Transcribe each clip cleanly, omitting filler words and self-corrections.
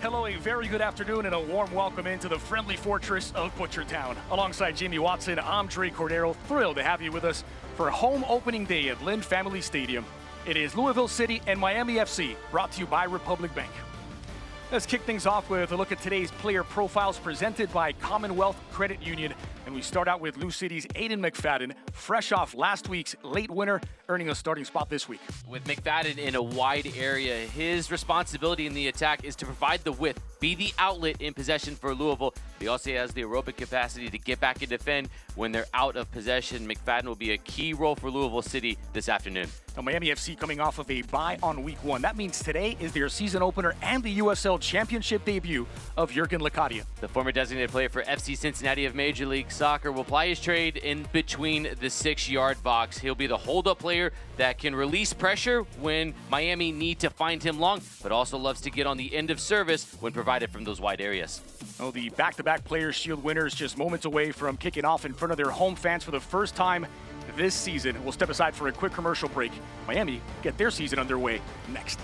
Hello, a very good afternoon and a warm welcome into the friendly fortress of Butchertown. Alongside Jamie Watson, I'm Dre Cordero, thrilled to have you with us for home opening day at Lynn Family Stadium. It is Louisville City and Miami FC, brought to you by Republic Bank. Let's kick things off with a look at today's player profiles presented by Commonwealth Credit Union. And we start out with Lou City's Aiden McFadden, fresh off last week's late winner, earning a starting spot this week. With McFadden in a wide area, his responsibility in the attack is to provide the width, be the outlet in possession for Louisville. But he also has the aerobic capacity to get back and defend when they're out of possession. McFadden will be a key role for Louisville City this afternoon. Now, Miami FC coming off of a bye on week 1. That means today is their season opener and the USL Championship debut of Jurgen Locadia. The former designated player for FC Cincinnati of Major League Soccer will ply his trade in between the 6-yard box. He'll be the hold-up player that can release pressure when Miami need to find him long, but also loves to get on the end of service when provided from those wide areas. Oh, the back-to-back Players' Shield winners just moments away from kicking off in front of their home fans for the first time this season. We'll step aside for a quick commercial break. Miami get their season underway next.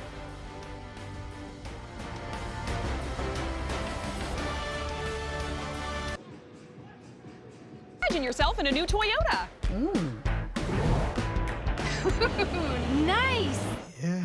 Imagine yourself in a new Toyota. Nice! Yeah.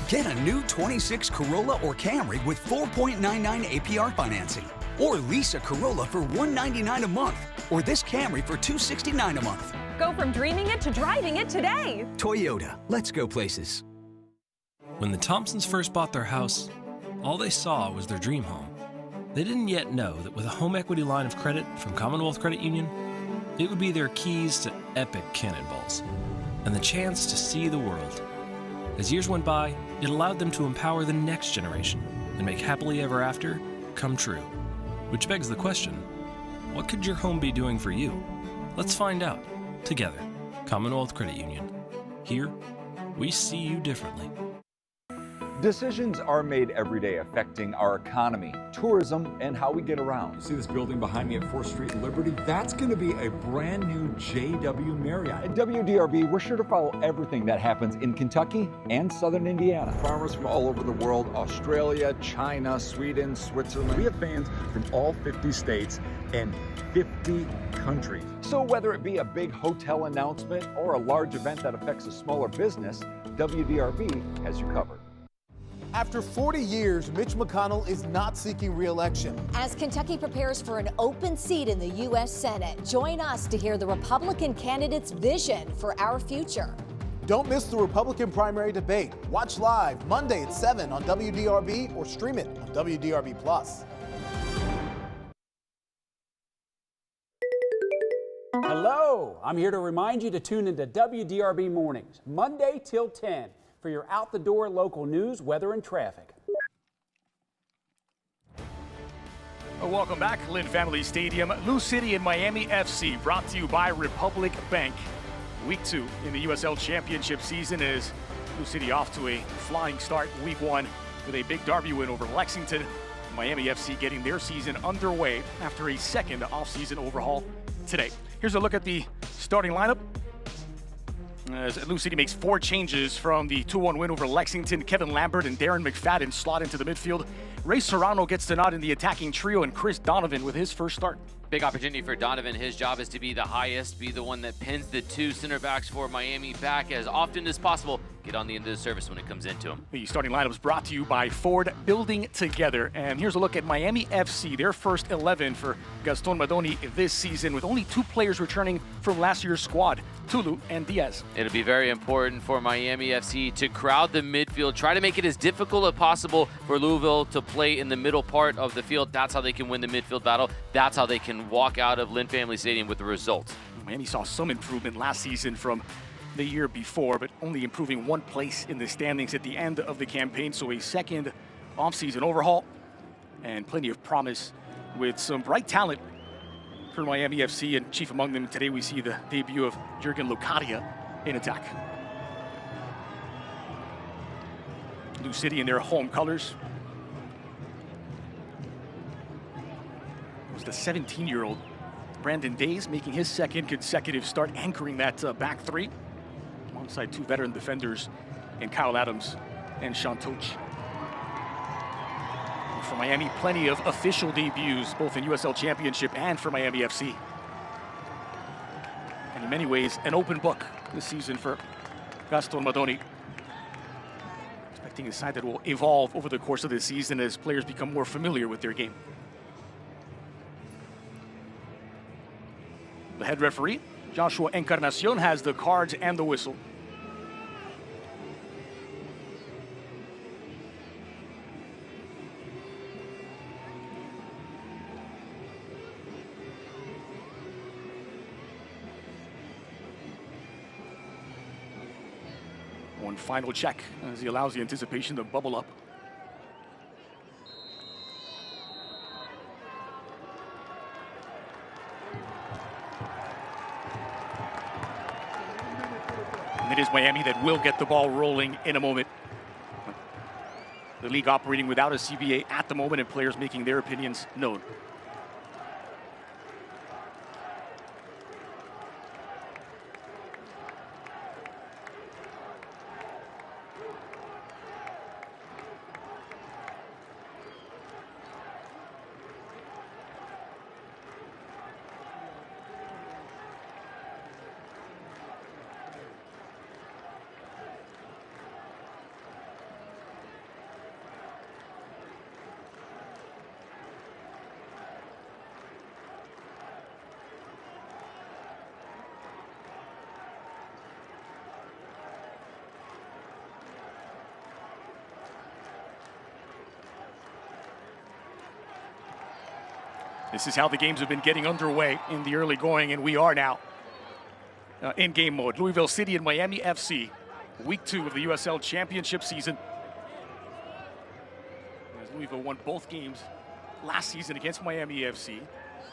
Get a new 26 Corolla or Camry with 4.99 APR financing. Or lease a Corolla for $199 a month. Or this Camry for $269 a month. Go from dreaming it to driving it today. Toyota, let's go places. When the Thompsons first bought their house, all they saw was their dream home. They didn't yet know that with a home equity line of credit from Commonwealth Credit Union, it would be their keys to epic cannonballs and the chance to see the world. As years went by, it allowed them to empower the next generation and make happily ever after come true. Which begs the question, what could your home be doing for you? Let's find out together. Commonwealth Credit Union. Here, we see you differently. Decisions are made every day affecting our economy, tourism, and how we get around. You see this building behind me at 4th Street and Liberty? That's going to be a brand new JW Marriott. At WDRB, we're sure to follow everything that happens in Kentucky and southern Indiana. Farmers from all over the world, Australia, China, Sweden, Switzerland. We have fans from all 50 states and 50 countries. So whether it be a big hotel announcement or a large event that affects a smaller business, WDRB has you covered. After 40 years, Mitch McConnell is not seeking re-election. As Kentucky prepares for an open seat in the U.S. Senate, join us to hear the Republican candidate's vision for our future. Don't miss the Republican primary debate. Watch live Monday at 7 on WDRB or stream it on WDRB+. Hello, I'm here to remind you to tune into WDRB Mornings, Monday till 10. For your out-the-door local news, weather, and traffic. Welcome back, Lynn Family Stadium. Lou City and Miami FC, brought to you by Republic Bank. Week 2 in the USL Championship season is Lou City off to a flying start week 1 with a big derby win over Lexington. Miami FC getting their season underway after a second off-season overhaul today. Here's a look at the starting lineup. As Lou City makes 4 changes from the 2-1 win over Lexington, Kevin Lambert and Darren McFadden slot into the midfield. Ray Serrano gets the nod in the attacking trio, and Chris Donovan with his first start. Big opportunity for Donovan. His job is to be the highest, be the one that pins the 2 center backs for Miami back as often as possible. Get on the end of the service when it comes into him. The starting lineup is brought to you by Ford Building Together. And here's a look at Miami FC, their first 11 for Gaston Madoni this season, with only 2 players returning from last year's squad, Tulu and Diaz. It'll be very important for Miami FC to crowd the midfield, try to make it as difficult as possible for Louisville to play in the middle part of the field. That's how they can win the midfield battle. That's how they can walk out of Lynn Family Stadium with the result. Miami saw some improvement last season from the year before, but only improving 1 place in the standings at the end of the campaign. So a second offseason overhaul and plenty of promise with some bright talent for Miami FC, and chief among them today we see the debut of Jurgen Locadia in attack. Lou City in their home colors. It was the 17-year-old Brandon Days making his second consecutive start anchoring that back three alongside two veteran defenders in Kyle Adams and Sean Toch. For Miami, plenty of official debuts, both in USL Championship and for Miami FC. And in many ways, an open book this season for Gaston Madoni. Expecting a side that will evolve over the course of the season as players become more familiar with their game. The head referee, Joshua Encarnacion, has the cards and the whistle. One final check as he allows the anticipation to bubble up. And it is Miami that will get the ball rolling in a moment. The league operating without a CBA at the moment and players making their opinions known. This is how the games have been getting underway in the early going, and we are now in game mode. Louisville City and Miami FC, week 2 of the USL Championship season. As Louisville won both games last season against Miami FC,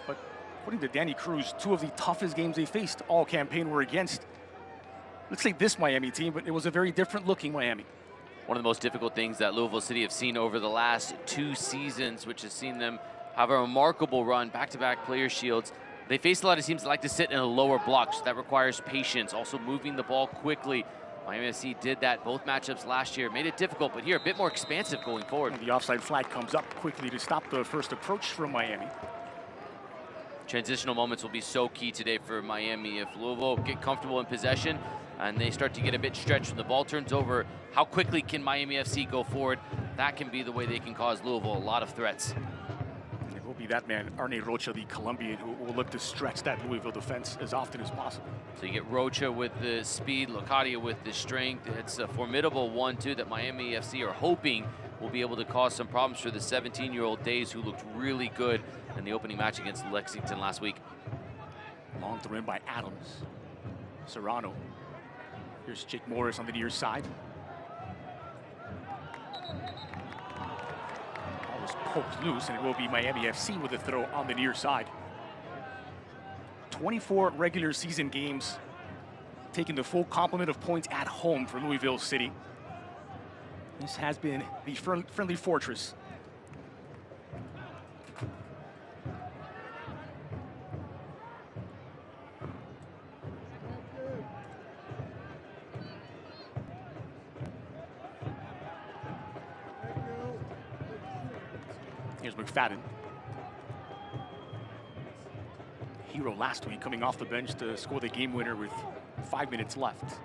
but according to Danny Cruz, 2 of the toughest games they faced all campaign were against, let's say, this Miami team, but it was a very different looking Miami. One of the most difficult things that Louisville City have seen over the last 2 seasons, which has seen them have a remarkable run, back-to-back player shields. They face a lot of teams that like to sit in a lower block, so that requires patience, also moving the ball quickly. Miami FC did that both matchups last year, made it difficult, but here a bit more expansive going forward. And the offside flag comes up quickly to stop the first approach from Miami. Transitional moments will be so key today for Miami. If Louisville get comfortable in possession and they start to get a bit stretched when the ball turns over, how quickly can Miami FC go forward? That can be the way they can cause Louisville a lot of threats. Will be that man, Arne Rocha, the Colombian, who will look to stretch that Louisville defense as often as possible. So you get Rocha with the speed, Locadia with the strength. It's a formidable 1-2 that Miami FC are hoping will be able to cause some problems for the 17-year-old Days, who looked really good in the opening match against Lexington last week. Long throw in by Adams. Serrano. Here's Jake Morris on the near side. Poked loose, and it will be Miami FC with a throw on the near side. 24 regular season games, taking the full complement of points at home for Louisville City. This has been the friendly fortress. Here's McFadden. Hero last week coming off the bench to score the game winner with 5 minutes left.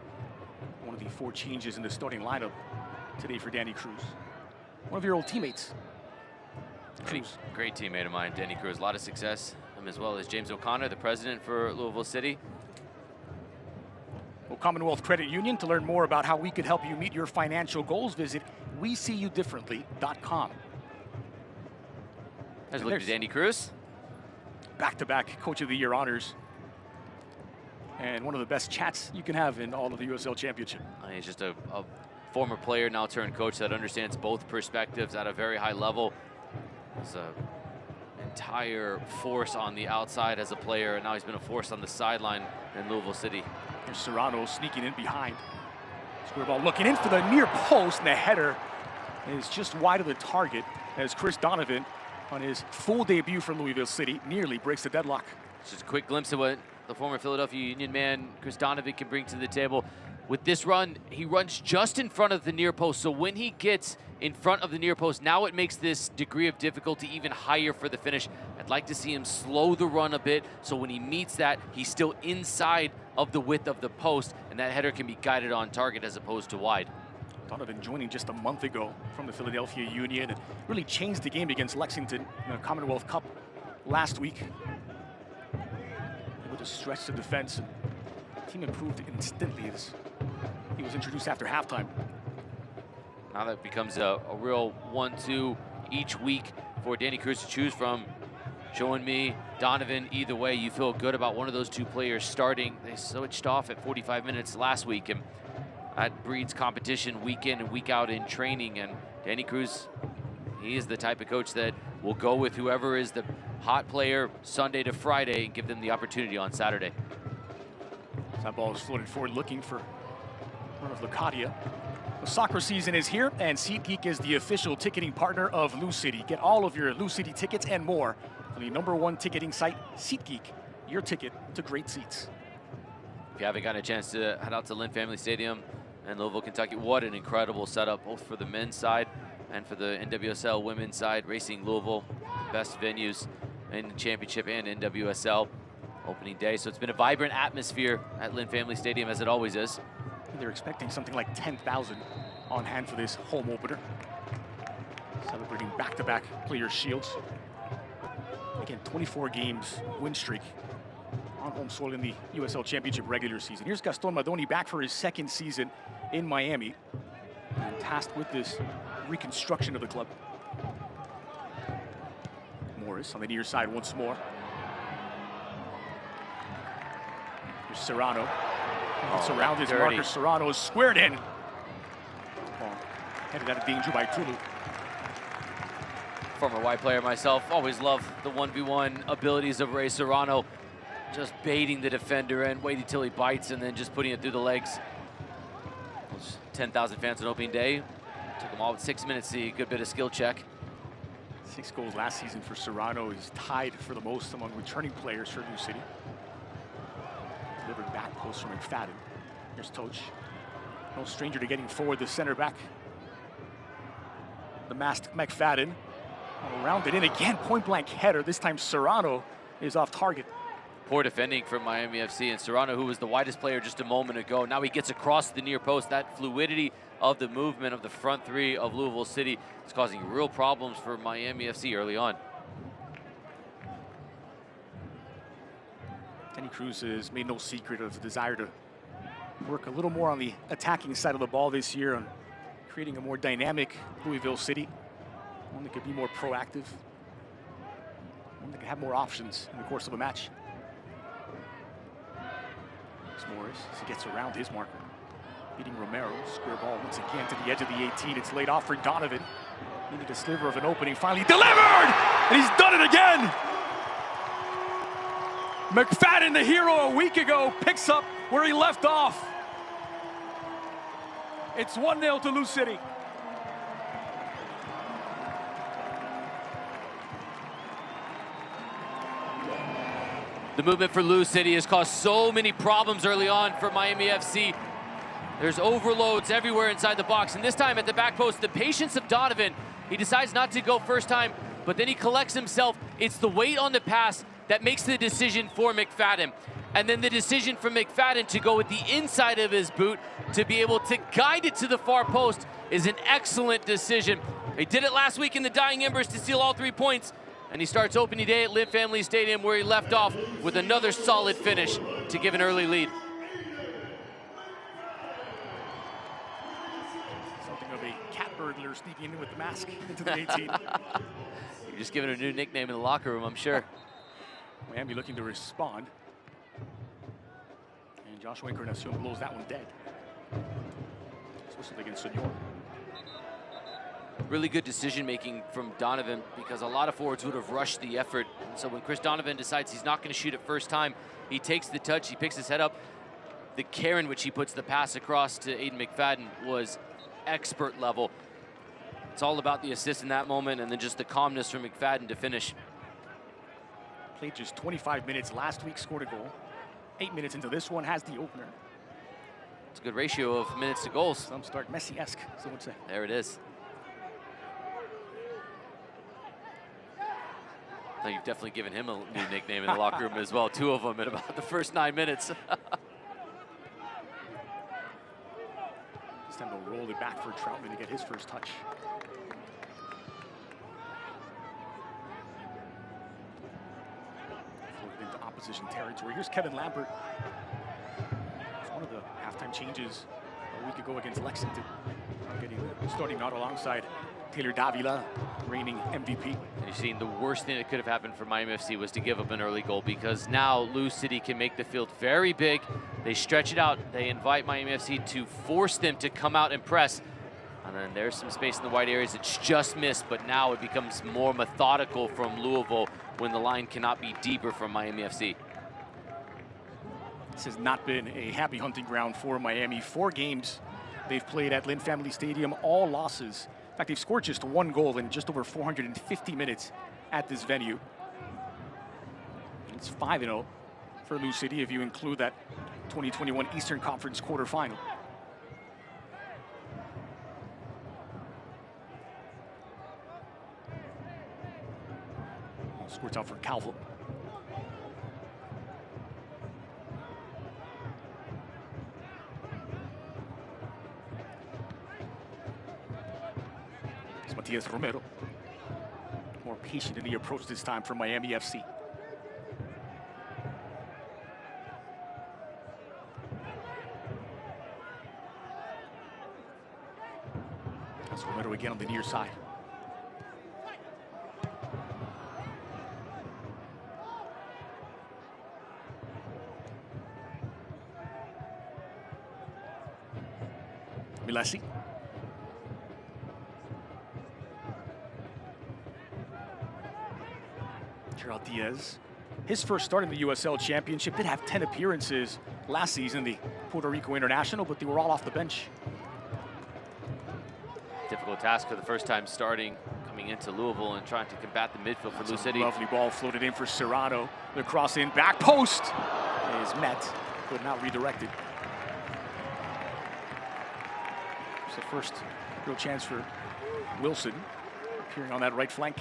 One of the 4 changes in the starting lineup today for Danny Cruz. One of your old teammates. Great teammate of mine, Danny Cruz. A lot of success. Him as well as James O'Connor, the president for Louisville City. Well, Commonwealth Credit Union. To learn more about how we can help you meet your financial goals, visit WeSeeYouDifferently.com. There's a look at Danny Cruz. Back-to-back Coach of the Year honors. And one of the best chats you can have in all of the USL Championship. He's just a former player, now turned coach, that understands both perspectives at a very high level. He's an entire force on the outside as a player, and now he's been a force on the sideline in Louisville City. Here's Serrano sneaking in behind. Square ball looking in for the near post, and the header is just wide of the target as Chris Donovan, on his full debut for Louisville City, nearly breaks the deadlock. Just a quick glimpse of what the former Philadelphia Union man, Chris Donovan, can bring to the table. With this run, he runs just in front of the near post. So when he gets in front of the near post, now it makes this degree of difficulty even higher for the finish. I'd like to see him slow the run a bit, so when he meets that, he's still inside of the width of the post, and that header can be guided on target as opposed to wide. Donovan joining just a month ago from the Philadelphia Union and really changed the game against Lexington in the Commonwealth Cup last week. Able to stretch the defense, and the team improved instantly as he was introduced after halftime. Now that becomes a real 1-2 each week for Danny Cruz to choose from. Showing me Donovan, either way, you feel good about one of those two players starting. They switched off at 45 minutes last week, and that breeds competition week in and week out in training. And Danny Cruz, he is the type of coach that will go with whoever is the hot player Sunday to Friday and give them the opportunity on Saturday. That ball is floated forward looking for one of Lacadia. The soccer season is here, and SeatGeek is the official ticketing partner of Lou City. Get all of your Lou City tickets and more from the #1 ticketing site, SeatGeek. Your ticket to great seats. If you haven't gotten a chance to head out to Lynn Family Stadium in Louisville, Kentucky, what an incredible setup, both for the men's side and for the NWSL women's side. Racing Louisville, best venues in the championship and NWSL opening day. So it's been a vibrant atmosphere at Lynn Family Stadium, as it always is. They're expecting something like 10,000 on hand for this home opener. Celebrating back-to-back player shields. Again, 24 games win streak on home soil in the USL Championship regular season. Here's Gaston Madoni back for his second season in Miami, and tasked with this reconstruction of the club. Morris on the near side once more. Here's Serrano. It's around his marker. Serrano is squared in. Ball headed out of danger by Tulu. Former wide player myself, always loved the 1v1 abilities of Ray Serrano. Just baiting the defender and waiting till he bites and then just putting it through the legs. Those 10,000 fans on opening day. Took them all with 6 minutes to see a good bit of skill check. 6 goals last season for Serrano. He's tied for the most among returning players for New City. Delivered back post from McFadden. Here's Toch. No stranger to getting forward the center back. The masked McFadden. Around it in again, point blank header. This time Serrano is off target. Poor defending from Miami FC, and Serrano, who was the widest player just a moment ago, now he gets across the near post. That fluidity of the movement of the front three of Louisville City is causing real problems for Miami FC early on. Danny Cruz has made no secret of the desire to work a little more on the attacking side of the ball this year, on creating a more dynamic Louisville City, one that could be more proactive, one that could have more options in the course of a match. It's Morris as he gets around his marker, beating Romero. Square ball once again to the edge of the 18. It's laid off for Donovan. Needed a sliver of an opening, finally delivered! And he's done it again! McFadden, the hero a week ago, picks up where he left off. It's 1-0 to Lou City. The movement for Lou City has caused so many problems early on for Miami FC. There's overloads everywhere inside the box, and this time at the back post, the patience of Donovan. He decides not to go first time, but then he collects himself. It's the weight on the pass that makes the decision for McFadden. And then the decision for McFadden to go with the inside of his boot to be able to guide it to the far post is an excellent decision. He did it last week in the dying embers to steal all 3 points, and he starts opening day at Lynn Family Stadium where he left off with another solid finish to give an early lead. Something of a cat burglar sneaking in with the mask into the 18. You're just giving it a new nickname in the locker room, I'm sure. Miami looking to respond. And Joshua Encarnacion blows that one dead. Especially against Senor. Really good decision making from Donovan, because a lot of forwards would have rushed the effort. And so when Chris Donovan decides he's not going to shoot it first time, he takes the touch, he picks his head up. The care in which he puts the pass across to Aiden McFadden was expert level. It's all about the assist in that moment and then just the calmness from McFadden to finish. Played just 25 minutes last week, scored a goal. 8 minutes into this one, has the opener. It's a good ratio of minutes to goals. Some start Messi-esque, some would say. There it is. Now you've definitely given him a new nickname in the locker room as well. 2 of them in about the first 9 minutes. This time they'll roll it back for Troutman to get his first touch. Floated into opposition territory. Here's Kevin Lambert. It's one of the halftime changes a week ago against Lexington. Starting out alongside Taylor Davila, reigning MVP. And you've seen the worst thing that could have happened for Miami FC was to give up an early goal, because now Lou City can make the field very big. They stretch it out. They invite Miami FC to force them to come out and press. And then there's some space in the wide areas. It's just missed, but now it becomes more methodical from Louisville when the line cannot be deeper from Miami FC. This has not been a happy hunting ground for Miami. 4 games they've played at Lynn Family Stadium, all losses. In fact, they've scored just 1 goal in just over 450 minutes at this venue. It's 5-0 for Lou City if you include that 2021 Eastern Conference quarterfinal. Squirts out for Calvo. Matias Romero, more patient in the approach this time for Miami FC. That's Romero again on the near side. Milesi. Gerald Diaz, his first start in the USL Championship, did have 10 appearances last season, the Puerto Rico International, but they were all off the bench. Difficult task for the first time starting, coming into Louisville and trying to combat the midfield for Lou City. Lovely ball floated in for Serrano. The cross in, back post is met, but not redirected. It's the first real chance for Wilson, appearing on that right flank.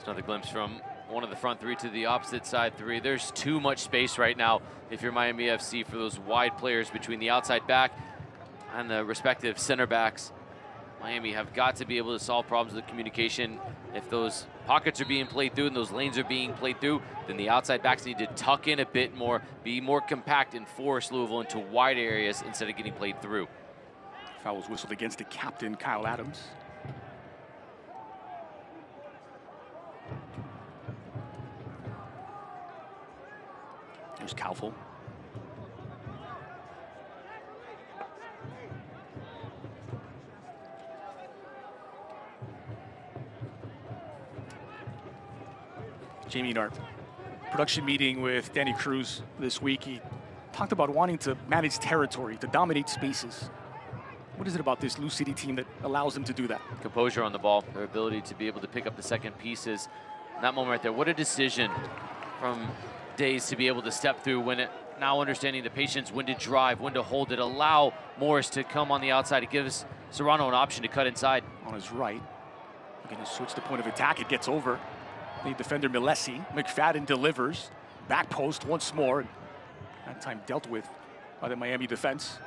Another glimpse from one of the front 3 to the opposite side 3. There's too much space right now if you're Miami FC for those wide players between the outside back and the respective center backs. Miami have got to be able to solve problems with the communication. If those pockets are being played through and those lanes are being played through, then the outside backs need to tuck in a bit more, be more compact, and force Louisville into wide areas instead of getting played through. Foul was whistled against the captain, Kyle Adams. Here's Calvo. Jamie, in our production meeting with Danny Cruz this week, he talked about wanting to manage territory, to dominate spaces. What is it about this Lou City team that allows them to do that? Composure on the ball, their ability to be able to pick up the second pieces. That moment right there, what a decision from Days to be able to step through when it, now understanding the patience, when to drive, when to hold it, allow Morris to come on the outside. It gives Serrano an option to cut inside. On his right, again, to switch the point of attack, it gets over. The defender Milesi, McFadden delivers, back post once more, and that time dealt with by the Miami defense.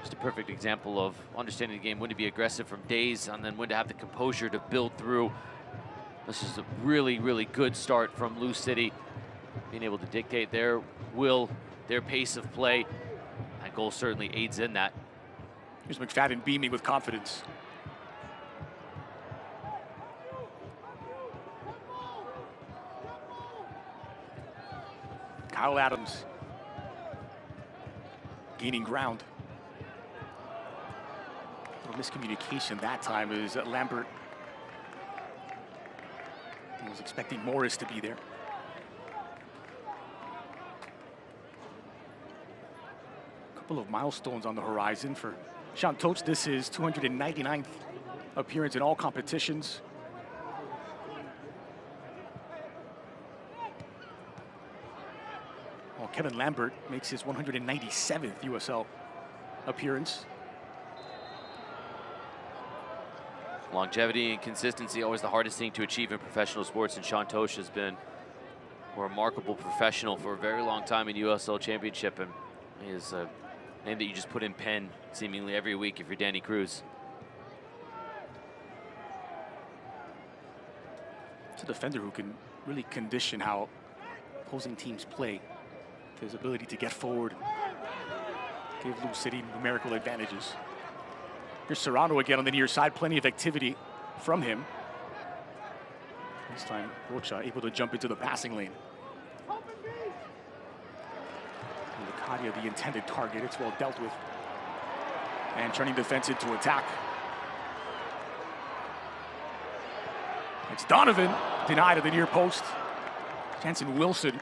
Just a perfect example of understanding the game, when to be aggressive from Days, and then when to have the composure to build through. This is a really, really good start from Lou City, being able to dictate their will, their pace of play. That goal certainly aids in that. Here's McFadden beaming with confidence. Kyle Adams gaining ground. A little miscommunication that time as Lambert was expecting Morris to be there. A couple of milestones on the horizon for Sean Totes. This is 299th appearance in all competitions. Well, Kevin Lambert makes his 197th USL appearance. Longevity and consistency, always the hardest thing to achieve in professional sports, and Sean Tosh has been a remarkable professional for a very long time in USL Championship, and he is a name that you just put in pen seemingly every week if you're Danny Cruz. It's a defender who can really condition how opposing teams play. His ability to get forward, give Lou City numerical advantages. Here's Serrano again on the near side, plenty of activity from him. This time, Rocha able to jump into the passing lane. Lecadia, the intended target, it's well dealt with. And turning defense into attack. It's Donovan, denied at the near post. Jansen Wilson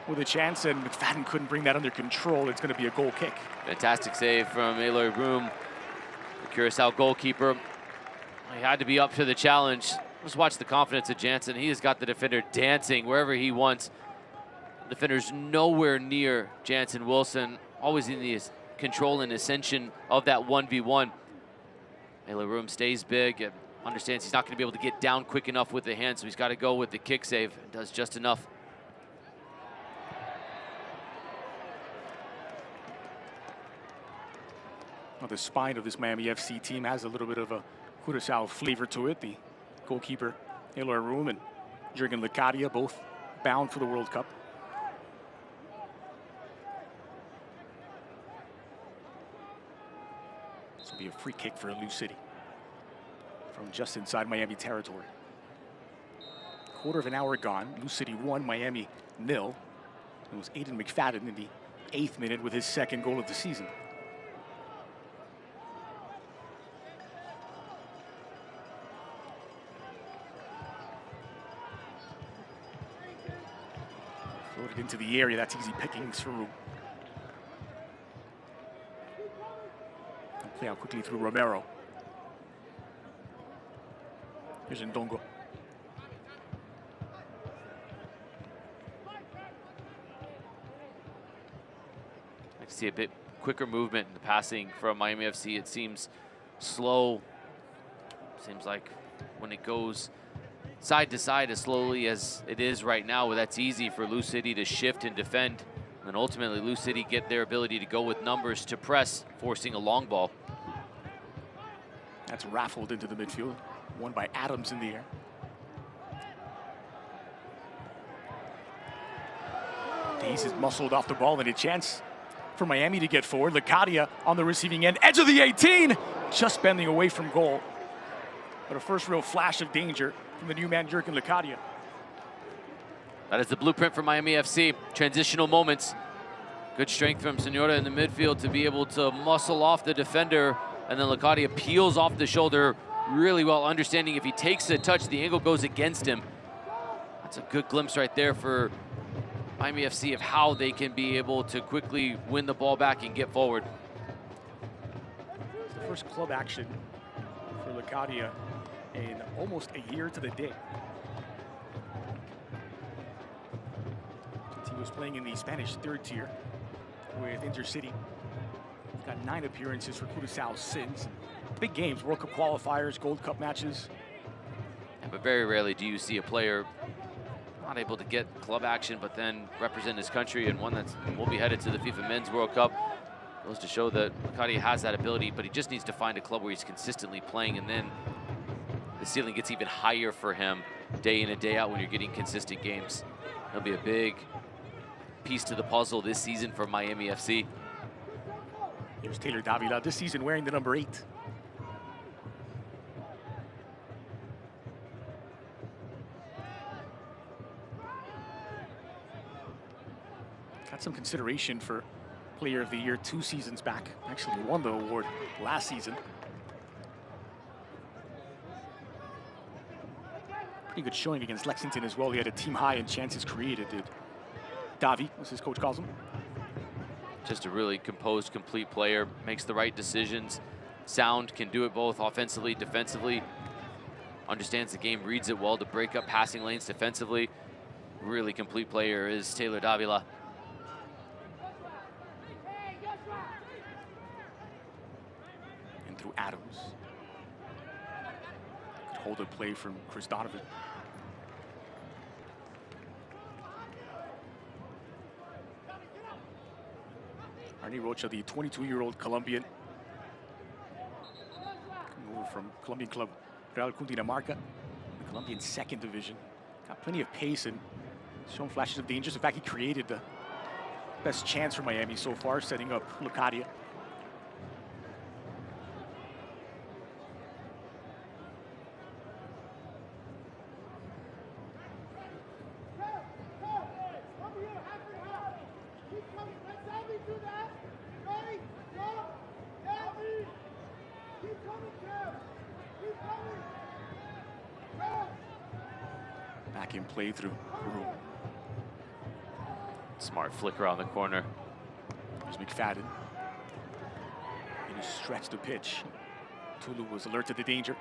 with a chance, and McFadden couldn't bring that under control. It's going to be a goal kick. Fantastic save from Eloy Broom, the Curacao goalkeeper. He had to be up to the challenge. Just watch the confidence of Jansen. He has got the defender dancing wherever he wants. The defender's nowhere near Jansen Wilson, always in the control and ascension of that 1v1. Eloy Broom stays big and understands he's not going to be able to get down quick enough with the hand, so he's got to go with the kick save. Does just enough. Well, the spine of this Miami FC team has a little bit of a Curacao flavor to it. The goalkeeper, Eloy Broom, and Jürgen Lecadia, both bound for the World Cup. This will be a free kick for Lou City from just inside Miami territory. Quarter of an hour gone. Lou City 1, Miami 0. It was Aiden McFadden in the 8th minute with his second goal of the season. Floated into the area. That's easy pickings for Room. Play out quickly through Romero. Here's Ndongo. I see a bit quicker movement in the passing from Miami FC. It seems slow. Seems like when it goes side to side as slowly as it is right now, well, that's easy for Lou City to shift and defend. And ultimately, Lou City get their ability to go with numbers to press, forcing a long ball. That's raffled into the midfield. Won by Adams in the air. Days is muscled off the ball, and a chance for Miami to get forward. Lecadia on the receiving end, edge of the 18, just bending away from goal. But a first real flash of danger from the new man, Jürgen Lecadia. That is the blueprint for Miami FC. Transitional moments. Good strength from Senora in the midfield to be able to muscle off the defender, and then Lecadia peels off the shoulder really well, understanding if he takes a touch, the angle goes against him. That's a good glimpse right there for Miami FC of how they can be able to quickly win the ball back and get forward. It's the first club action for Lecadia in almost a year to the day. Since he was playing in the Spanish third tier with Intercity. He's got 9 appearances for Curacao since. Big games, World Cup qualifiers, Gold Cup matches. Yeah, but very rarely do you see a player not able to get club action, but then represent his country, and one that will be headed to the FIFA Men's World Cup. Goes to show that Lecadia has that ability, but he just needs to find a club where he's consistently playing, and then the ceiling gets even higher for him day in and day out when you're getting consistent games. It'll be a big piece to the puzzle this season for Miami FC. Here's Taylor Davila this season wearing the number 8. Got some consideration for Player of the Year 2 seasons back. Actually won the award last season. Pretty good showing against Lexington as well. He had a team high in chances created, did Davi, as his coach calls him. Just a really composed, complete player, makes the right decisions, sound, can do it both offensively, defensively, understands the game, reads it well to break up passing lanes defensively. Really complete player is Taylor Davila. through Adams. Could hold a play from Chris Donovan. Arnie Rocha, the 22-year-old Colombian, coming over from Colombian club Real Cundinamarca, the Colombian second division. Got plenty of pace and shown flashes of dangers. In fact, he created the best chance for Miami so far, setting up Lucadia. Back in play through Peru. Smart flicker on the corner. There's McFadden. And he stretched the pitch. Tulu was alert to the danger.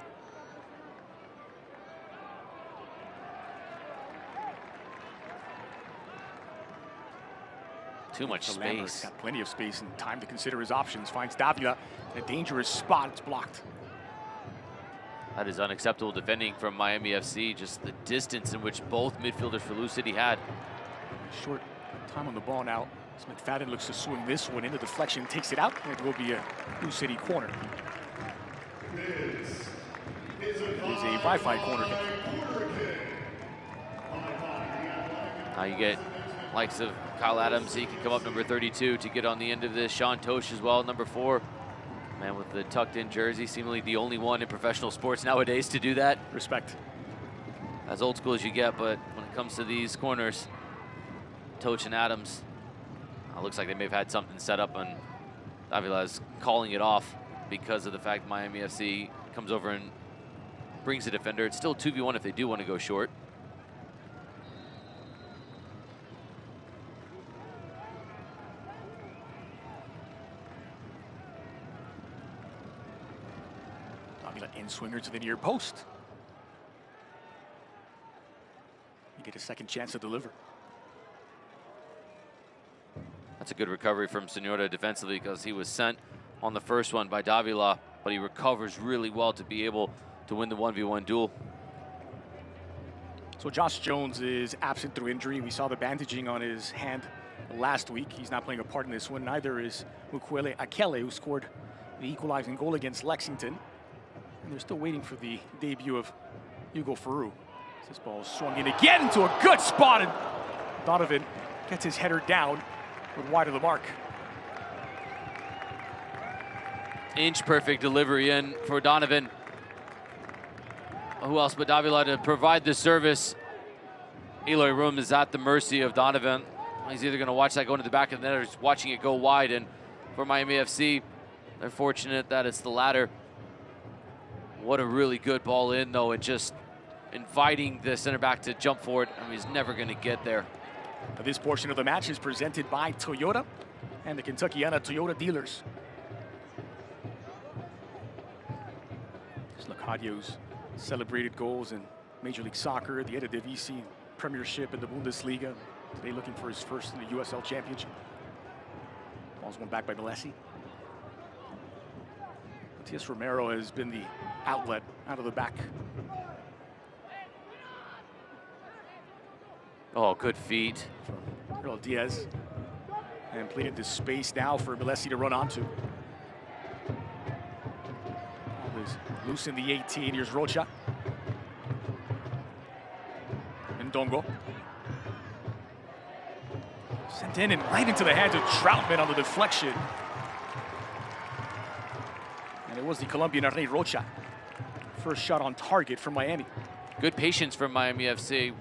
Too much space. Got plenty of space and time to consider his options. Finds Davila in a dangerous spot. It's blocked. That is unacceptable defending from Miami FC. Just the distance in which both midfielders for Lou City had. Short time on the ball now. So McFadden looks to swing this one into deflection, takes it out, and it will be a Lou City corner. It is a Wi-Fi corner kick. Now you get likes of Kyle Adams. He can come up number 32 to get on the end of this. Sean Tosh as well, number 4. Man with the tucked-in jersey, seemingly the only one in professional sports nowadays to do that. Respect. As old school as you get, but when it comes to these corners, Toach and Adams, looks like they may have had something set up, and Davila is calling it off because of the fact Miami FC comes over and brings a defender. It's still 2v1 if they do want to go short. In-swinger to the near post. You get a second chance to deliver. That's a good recovery from Senora defensively because he was sent on the first one by Davila, but he recovers really well to be able to win the 1v1 duel. So Josh Jones is absent through injury. We saw the bandaging on his hand last week. He's not playing a part in this one. Neither is Mukwele Akele, who scored the equalizing goal against Lexington. And they're still waiting for the debut of Hugo Faru. This ball is swung in again to a good spot, and Donovan gets his header down, but wide of the mark. Inch perfect delivery in for Donovan. Who else but Davila to provide the service? Eloy Room is at the mercy of Donovan. He's either going to watch that go into the back of the net or just watching it go wide. And for Miami FC, they're fortunate that it's the latter. What a really good ball in, though, and just inviting the center back to jump forward. I mean, he's never going to get there. This portion of the match is presented by Toyota and the Kentuckiana Toyota dealers. Lucadio's celebrated goals in Major League Soccer, the Eredivisie, Premiership, and the Bundesliga. Today looking for his first in the USL Championship. Ball's won back by Milesi. Matias Romero has been the outlet out of the back. Oh, good feet. Earl Diaz. And played into space now for Milesi to run onto. Ball is loose in the 18. Here's Rocha. And Dongo. Sent in and right into the hands of Troutman on the deflection. And it was the Colombian Arne Rocha. First shot on target from Miami. Good patience from Miami FC. You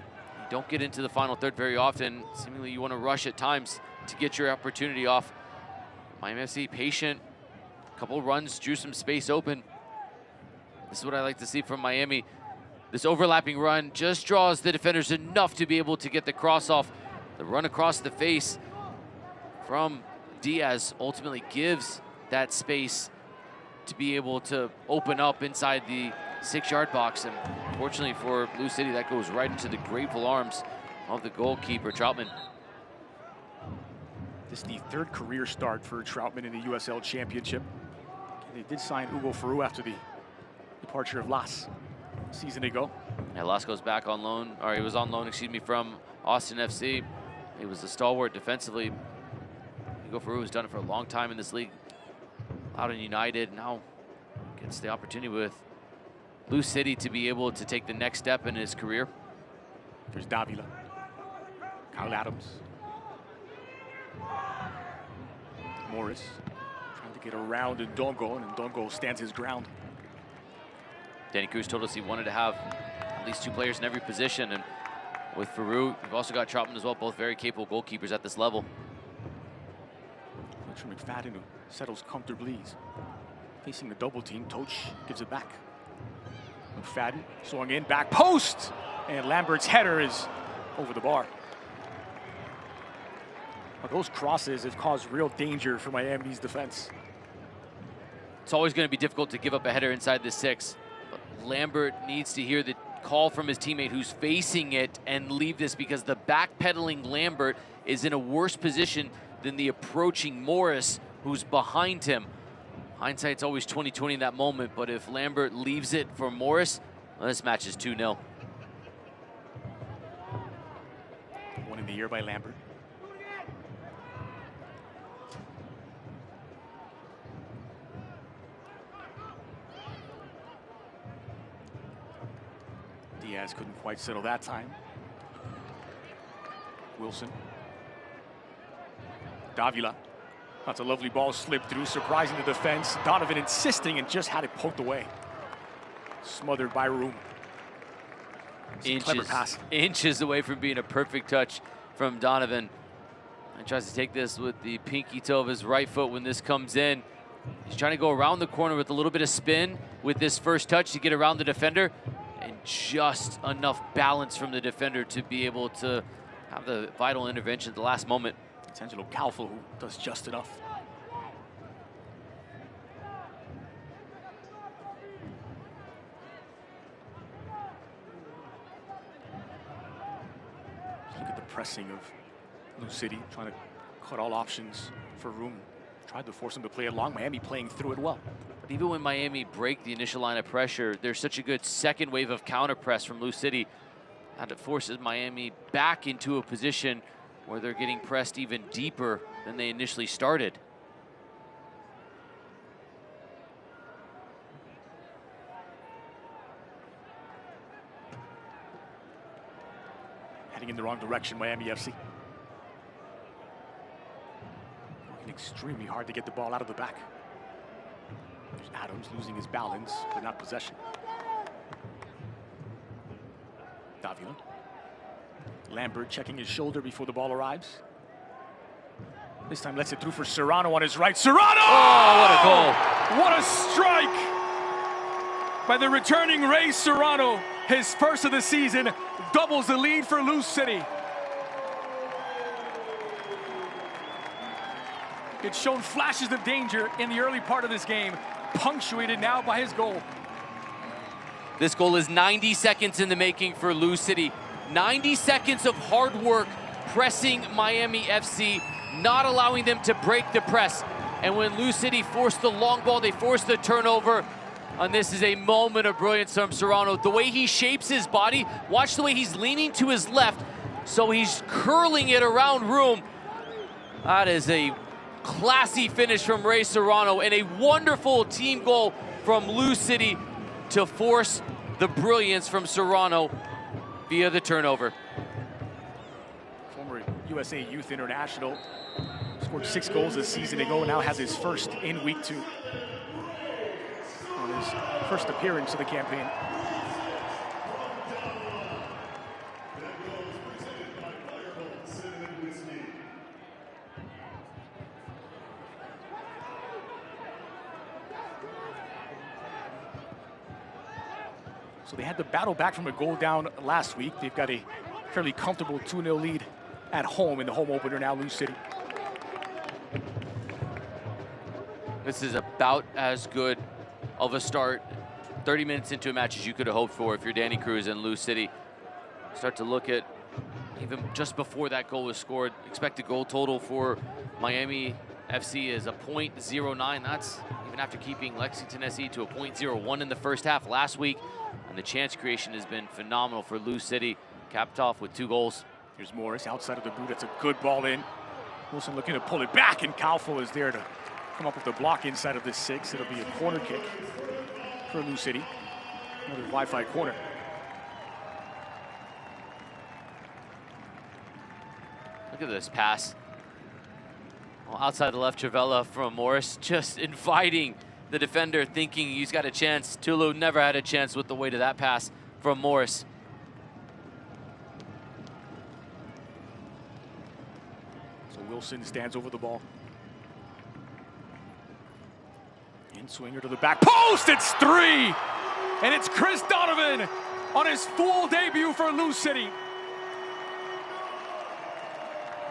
don't get into the final third very often. Seemingly you want to rush at times to get your opportunity off. Miami FC patient. Couple runs, drew some space open. This is what I like to see from Miami. This overlapping run just draws the defenders enough to be able to get the cross off. The run across the face from Diaz ultimately gives that space to be able to open up inside the 6-yard box. And fortunately for Blue City, that goes right into the grateful arms of the goalkeeper, Troutman. This is the third career start for Troutman in the USL Championship. They did sign Hugo Ferrou after the departure of Las a season ago. Yeah, Las goes back on loan, or he was on loan, excuse me, from Austin FC. He was a stalwart defensively. Hugo Ferrou has done it for a long time in this league. Out in United, now gets the opportunity with Lou City to be able to take the next step in his career. There's Davila, Kyle Adams, Morris trying to get around Ndongo, and Ndongo stands his ground. Danny Cruz told us he wanted to have at least 2 players in every position, and with Ferrou, you've also got Troutman as well, both very capable goalkeepers at this level. Looks for McFadden, who settles comfortably. He's facing the double team. Toch gives it back. McFadden swung in, back post, and Lambert's header is over the bar. Well, those crosses have caused real danger for Miami's defense. It's always going to be difficult to give up a header inside the 6, but Lambert needs to hear the call from his teammate who's facing it and leave this, because the backpedaling Lambert is in a worse position than the approaching Morris, who's behind him. Hindsight's always 20/20 in that moment, but if Lambert leaves it for Morris, well, this match is 2-0. One in the year by Lambert. Diaz couldn't quite settle that time. Wilson. Davila. That's a lovely ball slipped through, surprising the defense. Donovan insisting and just had it poked away. Smothered by Room. Clever pass. Inches away from being a perfect touch from Donovan. And tries to take this with the pinky toe of his right foot when this comes in. He's trying to go around the corner with a little bit of spin with this first touch to get around the defender. And just enough balance from the defender to be able to have the vital intervention at the last moment. It's Angelo Calfo who does just enough. Look at the pressing of Lou City, trying to cut all options for Room. Tried to force him to play it long. Miami playing through it well. But even when Miami break the initial line of pressure, there's such a good second wave of counter press from Lou City, and it forces Miami back into a position where they're getting pressed even deeper than they initially started. Heading in the wrong direction, Miami FC. Working extremely hard to get the ball out of the back. There's Adams losing his balance, but not possession. Davila. Lambert checking his shoulder before the ball arrives. This time lets it through for Serrano on his right. Serrano! Oh, what a goal. What a strike by the returning Ray Serrano. His first of the season, doubles the lead for Lou City. It's shown flashes of danger in the early part of this game, punctuated now by his goal. This goal is 90 seconds in the making for Lou City. 90 seconds of hard work pressing Miami FC, not allowing them to break the press. And when Lou City forced the long ball, they forced the turnover. And this is a moment of brilliance from Serrano. The way he shapes his body, watch the way he's leaning to his left, so he's curling it around Room. That is a classy finish from Ray Serrano and a wonderful team goal from Lou City to force the brilliance from Serrano via the turnover. Former USA Youth International, scored 6 goals a season ago and now has his first in week 2. On his first appearance of the campaign. So they had to battle back from a goal down last week. They've got a fairly comfortable 2-0 lead at home in the home opener now, Lou City. This is about as good of a start 30 minutes into a match as you could have hoped for if you're Danny Cruz and Lou City. Start to look at, even just before that goal was scored, expected goal total for Miami FC is a .09. That's even after keeping Lexington SE to a .01 in the first half last week. And the chance creation has been phenomenal for Lou City, capped off with 2 goals. Here's Morris outside of the boot. That's a good ball in. Wilson looking to pull it back, and Kaufel is there to come up with the block inside of the 6. It'll be a corner kick for Lou City. Another Wi-Fi corner. Look at this pass. Well, outside the left, Travella from Morris, just inviting the defender, thinking he's got a chance. Tulu never had a chance with the weight of that pass from Morris. So Wilson stands over the ball. In-swinger to the back post, it's 3! And it's Chris Donovan on his full debut for Lou City.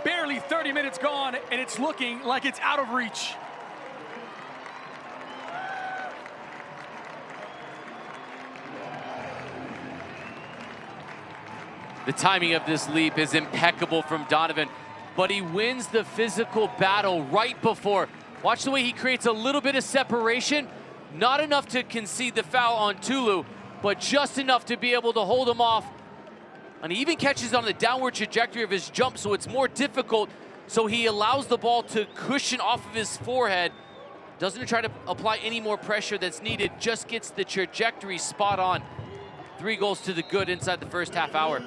Barely 30 minutes gone, and it's looking like it's out of reach. The timing of this leap is impeccable from Donovan, but he wins the physical battle right before. Watch the way he creates a little bit of separation, not enough to concede the foul on Tulu, but just enough to be able to hold him off. And he even catches on the downward trajectory of his jump, so it's more difficult. So he allows the ball to cushion off of his forehead. Doesn't try to apply any more pressure that's needed, just gets the trajectory spot on. 3 goals to the good inside the first half hour.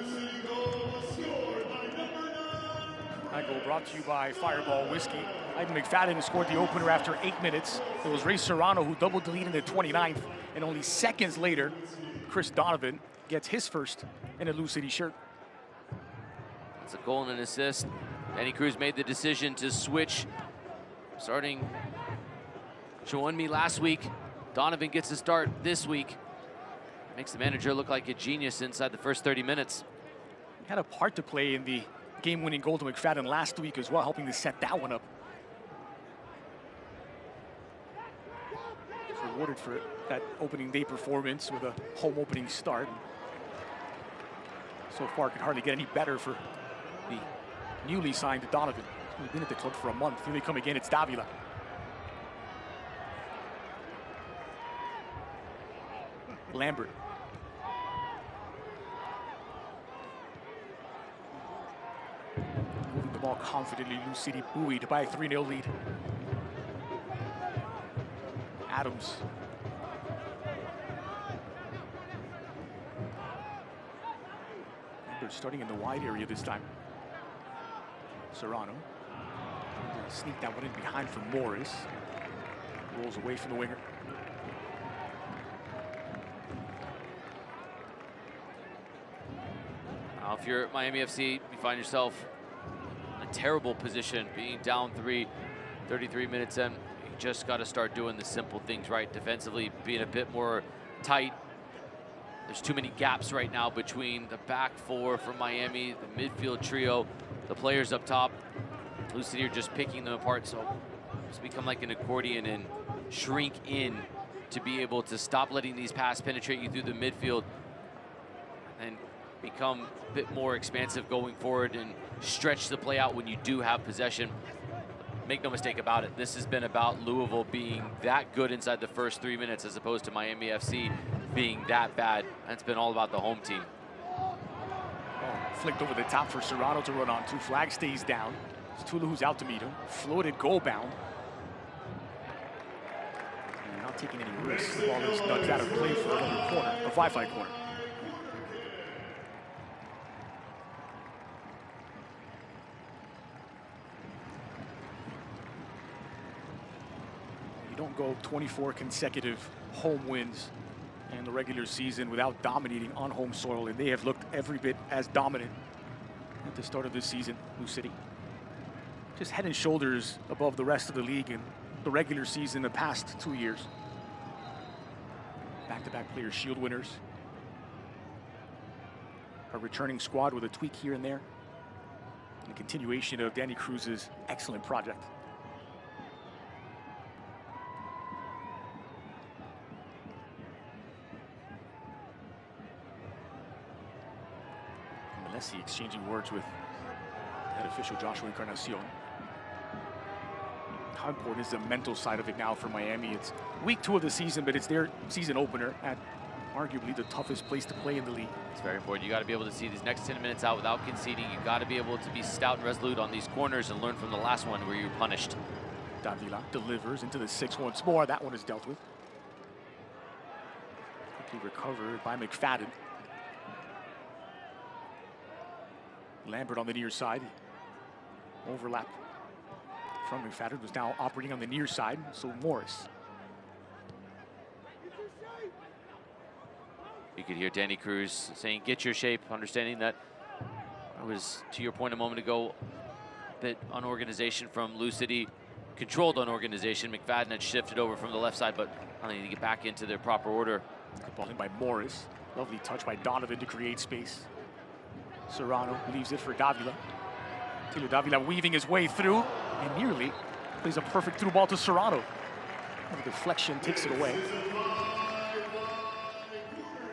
That goal brought to you by Fireball Whiskey. Ivan McFadden scored the opener after 8 minutes. It was Ray Serrano who doubled the lead in the 29th. And only seconds later, Chris Donovan gets his first in a Lou City shirt. It's a goal and an assist. Danny Cruz made the decision to switch, starting Chouanmi last week. Donovan gets a start this week. Makes the manager look like a genius inside the first 30 minutes. He had a part to play in the game-winning goal to McFadden last week as well, helping to set that one up. He's rewarded for that opening day performance with a home opening start. So far, could hardly get any better for the newly signed Donovan. He's only been at the club for a month. Here they come again, it's Davila. Lambert. Moving the ball confidently, Lou City buoyed by a 3-0 lead. Adams. Lambert starting in the wide area this time. Serrano. Sneak that one in behind from Morris. Rolls away from the winger. Now, if you're at Miami FC, you find yourself in a terrible position, being down 3, 33 minutes in. You just got to start doing the simple things right defensively, being a bit more tight. There's too many gaps right now between the back 4 from Miami, the midfield trio, the players up top. Lou City are just picking them apart, so it's become like an accordion and shrink in to be able to stop letting these passes penetrate you through the midfield and become a bit more expansive going forward and stretch the play out when you do have possession. Make no mistake about it, this has been about Louisville being that good inside the first 3 minutes as opposed to Miami FC being that bad. That's been all about the home team. Oh, flicked over the top for Serrano to run on. 2 flag stays down. It's Tulu who's out to meet him. Floated goal bound. And not taking any risks. The ball is nudged out of play for another corner, a Wi-Fi corner. You don't go 24 consecutive home wins in the regular season without dominating on home soil, and they have looked every bit as dominant at the start of this season. Lou City just head and shoulders above the rest of the league in the regular season the past 2 years. Back-to-back player shield winners. A returning squad with a tweak here and there. And a continuation of Danny Cruz's excellent project. Messi exchanging words with head official Joshua Encarnacion. How important is the mental side of it now for Miami? It's week 2 of the season, but it's their season opener at arguably the toughest place to play in the league. It's very important. You got to be able to see these next 10 minutes out without conceding. You got to be able to be stout and resolute on these corners and learn from the last one where you're punished. Davila delivers into the 6 once more. That one is dealt with. Quickly recovered by McFadden. Lambert on the near side. Overlap from McFadden, was now operating on the near side, so Morris. You could hear Danny Cruz saying, get your shape, understanding that I was, to your point a moment ago, a bit unorganization from Lou City, controlled unorganization. McFadden had shifted over from the left side, but I need to get back into their proper order. Good ball in by Morris. Lovely touch by Donovan to create space. Serrano leaves it for Davila. Taylor Davila weaving his way through and nearly plays a perfect through ball to Serrano. And the deflection takes it away.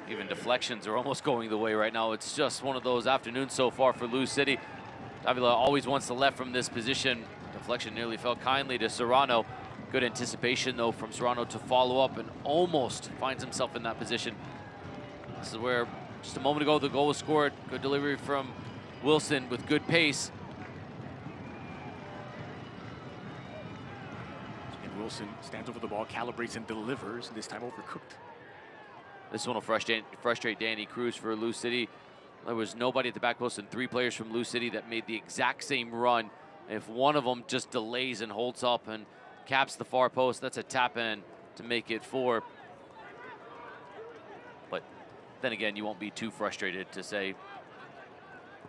Even deflections are almost going the way right now. It's just one of those afternoons so far for Lou City. Davila always wants the left from this position. Deflection nearly fell kindly to Serrano. Good anticipation though from Serrano to follow up and almost finds himself in that position. This is where just a moment ago the goal was scored. Good delivery from Wilson with good pace. And Wilson stands over the ball, calibrates and delivers, this time overcooked. This one will frustrate Danny Cruz for Lou City. There was nobody at the back post and 3 players from Lou City that made the exact same run. If one of them just delays and holds up and caps the far post, that's a tap in to make it 4. But then again, you won't be too frustrated to say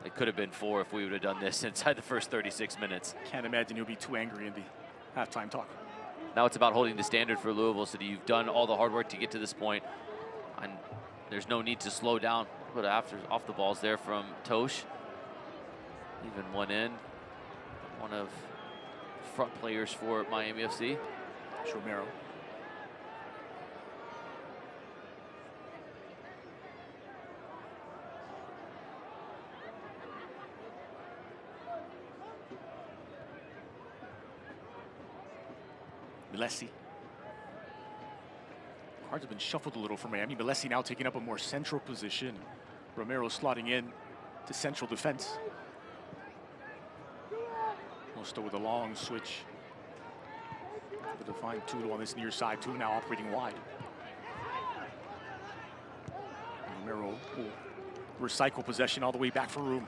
it could have been 4 if we would have done this inside the first 36 minutes. Can't imagine you'll be too angry in the halftime talk. Now it's about holding the standard for Louisville City. You've done all the hard work to get to this point, and there's no need to slow down. But after off the balls there from Tosh, even one in. One of front players for Miami FC. Romero. Milesi. Cards have been shuffled a little for Miami. Milesi now taking up a more central position. Romero slotting in to central defense. Mosto with a long switch. Able to find Tulu on this near side. Tulu now operating wide. Romero will recycle possession all the way back for room.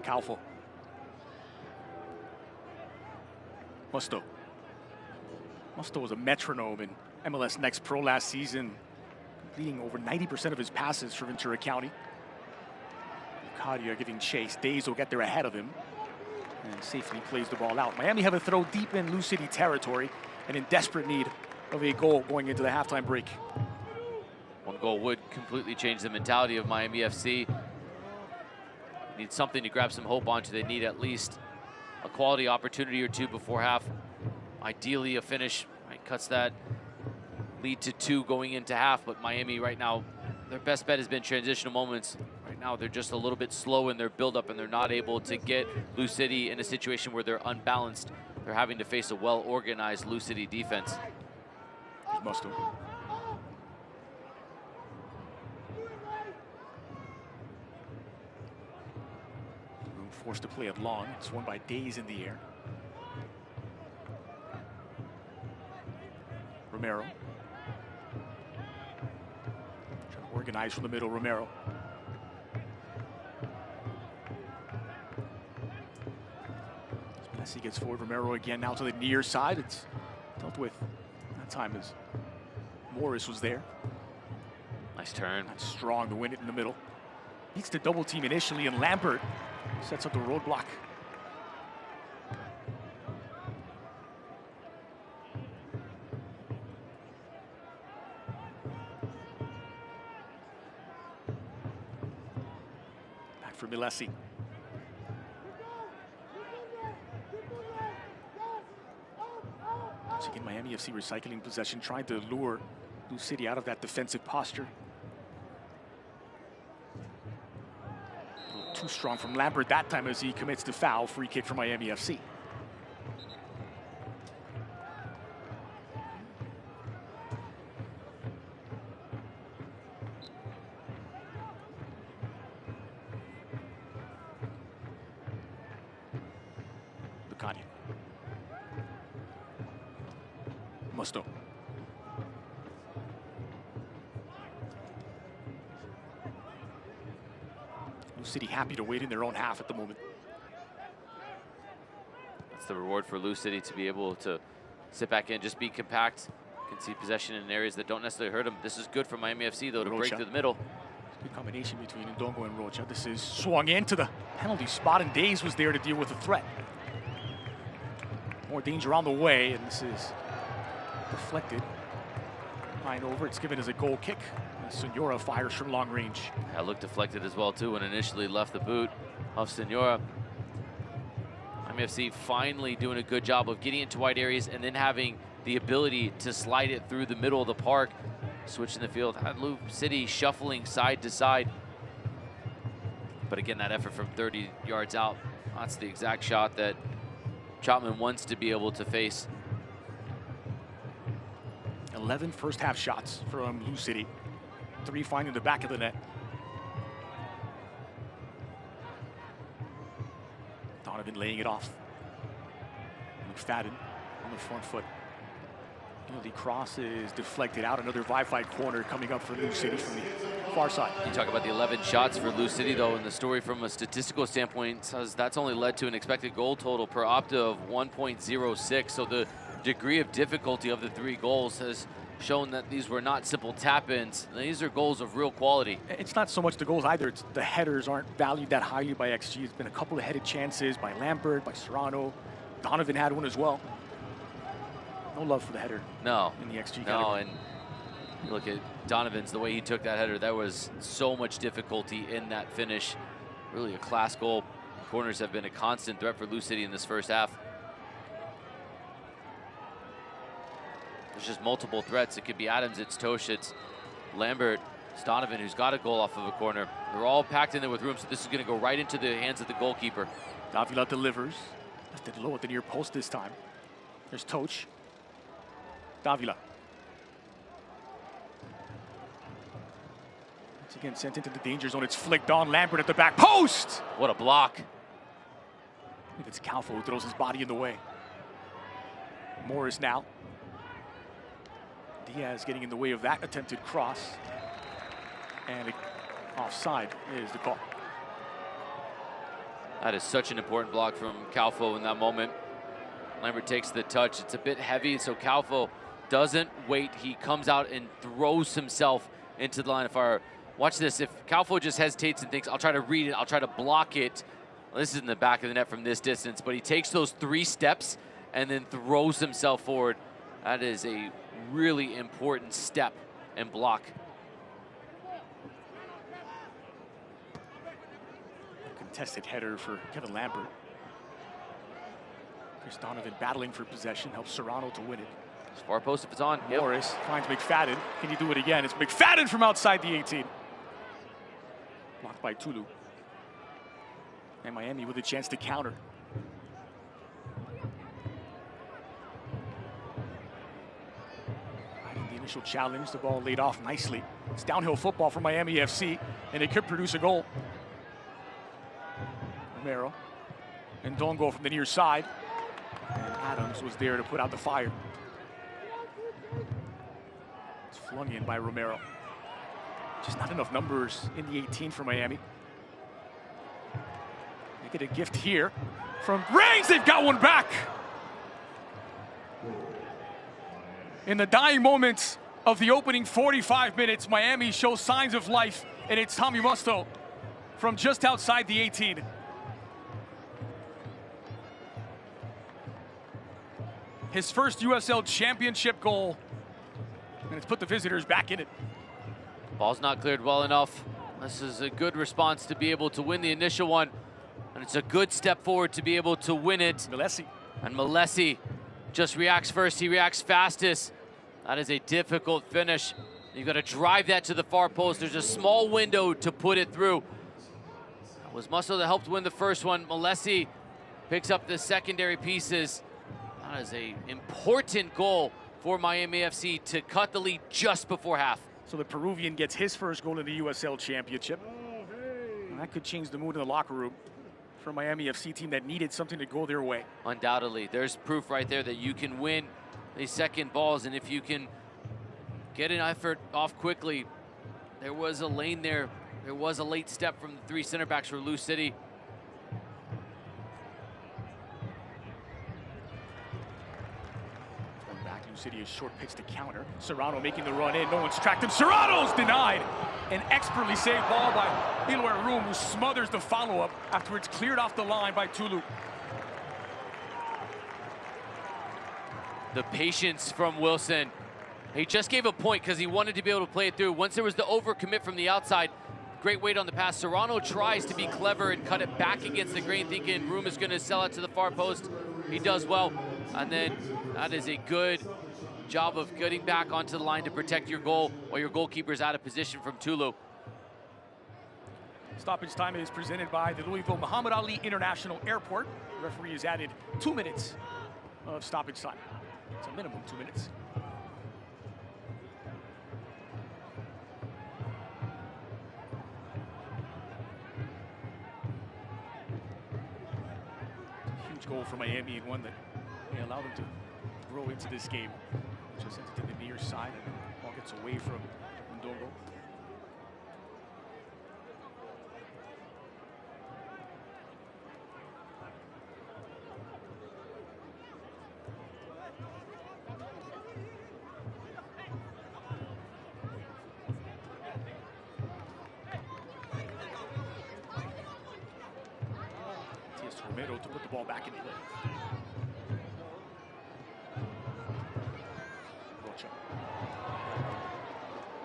Kaufel. Mosto. Mosto was a metronome in MLS Next Pro last season, completing over 90% of his passes for Ventura County. Cadia giving chase. Days will get there ahead of him and safely plays the ball out. Miami have a throw deep in Lou City territory and in desperate need of a goal going into the halftime break. One goal would completely change the mentality of Miami FC. Need something to grab some hope onto. They need at least a quality opportunity or 2 before half. Ideally a finish, right, cuts that lead to 2 going into half, but Miami right now, their best bet has been transitional moments. Right now they're just a little bit slow in their buildup and they're not able to get Lou City in a situation where they're unbalanced. They're having to face a well-organized Lou City defense. Mosto. Room forced to play it long. It's won by Days in the air. Romero. Trying to organize from the middle, Romero. Messi gets forward, Romero again now to the near side. It's dealt with that time as Morris was there. Nice turn. That's strong to win it in the middle. Needs to double team initially, and Lambert sets up the roadblock. Back for Milesi. Once again, Miami FC recycling possession, trying to lure Lou City out of that defensive posture. A little too strong from Lambert that time as he commits the foul. Free kick for Miami FC. Musto. Lou City happy to wait in their own half at the moment. That's the reward for Lou City, to be able to sit back in, just be compact, concede possession in areas that don't necessarily hurt them. This is good for Miami FC, though, to break through the middle. Good combination between Ndongo and Rocha. This is swung into the penalty spot, and Days was there to deal with the threat. More danger on the way, and this is deflected. Line over, it's given as a goal kick. Senora fires from long range. That looked deflected as well, too, when initially left the boot of Senora. Miami FC finally doing a good job of getting into wide areas and then having the ability to slide it through the middle of the park. Switching the field, had Lou City shuffling side to side. But again, that effort from 30 yards out, that's the exact shot that Chapman wants to be able to face. 11 first half shots from Lou City. 3 finding the back of the net. Donovan laying it off. McFadden on the front foot. The cross is deflected out. Another Wi-Fi corner coming up for Lou City from the far side. You talk about the 11 shots for Lou City, though, and the story from a statistical standpoint says that's only led to an expected goal total per Opta of 1.06. So the degree of difficulty of the 3 goals has shown that these were not simple tap-ins. These are goals of real quality. It's not so much the goals either. It's the headers aren't valued that highly by XG. There's been a couple of headed chances by Lambert, by Serrano. Donovan had one as well. No love for the header. No. In the XG no, category. and you look at Donovan's, the way he took that header, there was so much difficulty in that finish. Really a class goal. Corners have been a constant threat for Lou City in this first half. There's just multiple threats. It could be Adams, it's Tosh, it's Lambert, it's Donovan, who's got a goal off of a corner. They're all packed in there with room, so this is going to go right into the hands of the goalkeeper. Davila delivers. Left it low at the near post this time. There's Toch. Davila. Once again sent into the danger zone. It's flicked on. Lambert at the back post. What a block. I think it's Calfo who throws his body in the way. Morris now. Diaz getting in the way of that attempted cross. And offside is the call. That is such an important block from Calfo in that moment. Lambert takes the touch. It's a bit heavy, so Calfo doesn't wait. He comes out and throws himself into the line of fire. Watch this. If Calfo just hesitates and thinks, I'll try to read it, I'll try to block it. Well, this is in the back of the net from this distance, but he takes those 3 steps and then throws himself forward. That is a really important step and block. Contested header for Kevin Lambert. Chris Donovan battling for possession, helps Serrano to win it. It's far post if it's on. Morris finds McFadden. Can he do it again? It's McFadden from outside the 18. Blocked by Tulu. And Miami with a chance to counter. Right in the initial challenge, the ball laid off nicely. It's downhill football for Miami FC, and it could produce a goal. Romero and Ndongo from the near side. And Adams was there to put out the fire. It's flung in by Romero. Just not enough numbers in the 18 for Miami. They get a gift here from Reigns. They've got one back. In the dying moments of the opening 45 minutes, Miami shows signs of life, and it's Tommy Musto from just outside the 18. His first USL Championship goal, and it's put the visitors back in it. Ball's not cleared well enough. This is a good response to be able to win the initial one, and it's a good step forward to be able to win it. Milesi. And Milesi just reacts first. He reacts fastest. That is a difficult finish. You've got to drive that to the far post. There's a small window to put it through. It was Musto that helped win the first one. Milesi picks up the secondary pieces. That is an important goal for Miami FC to cut the lead just before half. So the Peruvian gets his first goal in the USL Championship. And that could change the mood in the locker room for a Miami FC team that needed something to go their way. Undoubtedly, there's proof right there that you can win these second balls, and if you can get an effort off quickly, there was a lane there. There was a late step from the 3 center backs for Lou City. Back, Lou City is short pitch to counter. Serrano making the run in. No one's tracked him. Serrano's denied. An expertly saved ball by Iloy Room, who smothers the follow-up after it's cleared off the line by Tulu. The patience from Wilson. He just gave a point because he wanted to be able to play it through. Once there was the overcommit from the outside, great weight on the pass. Serrano tries to be clever and cut it back against the grain, thinking Room is going to sell it to the far post. He does well. And then that is a good job of getting back onto the line to protect your goal while your goalkeeper's out of position from Tulu. Stoppage time is presented by the Louisville Muhammad Ali International Airport. The referee has added 2 minutes of stoppage time. It's a minimum 2 minutes. Huge goal for Miami, and one that may allow them to grow into this game. Just sent it to the near side, and the ball gets away from Ndongo. To put the ball back in play. Rocha.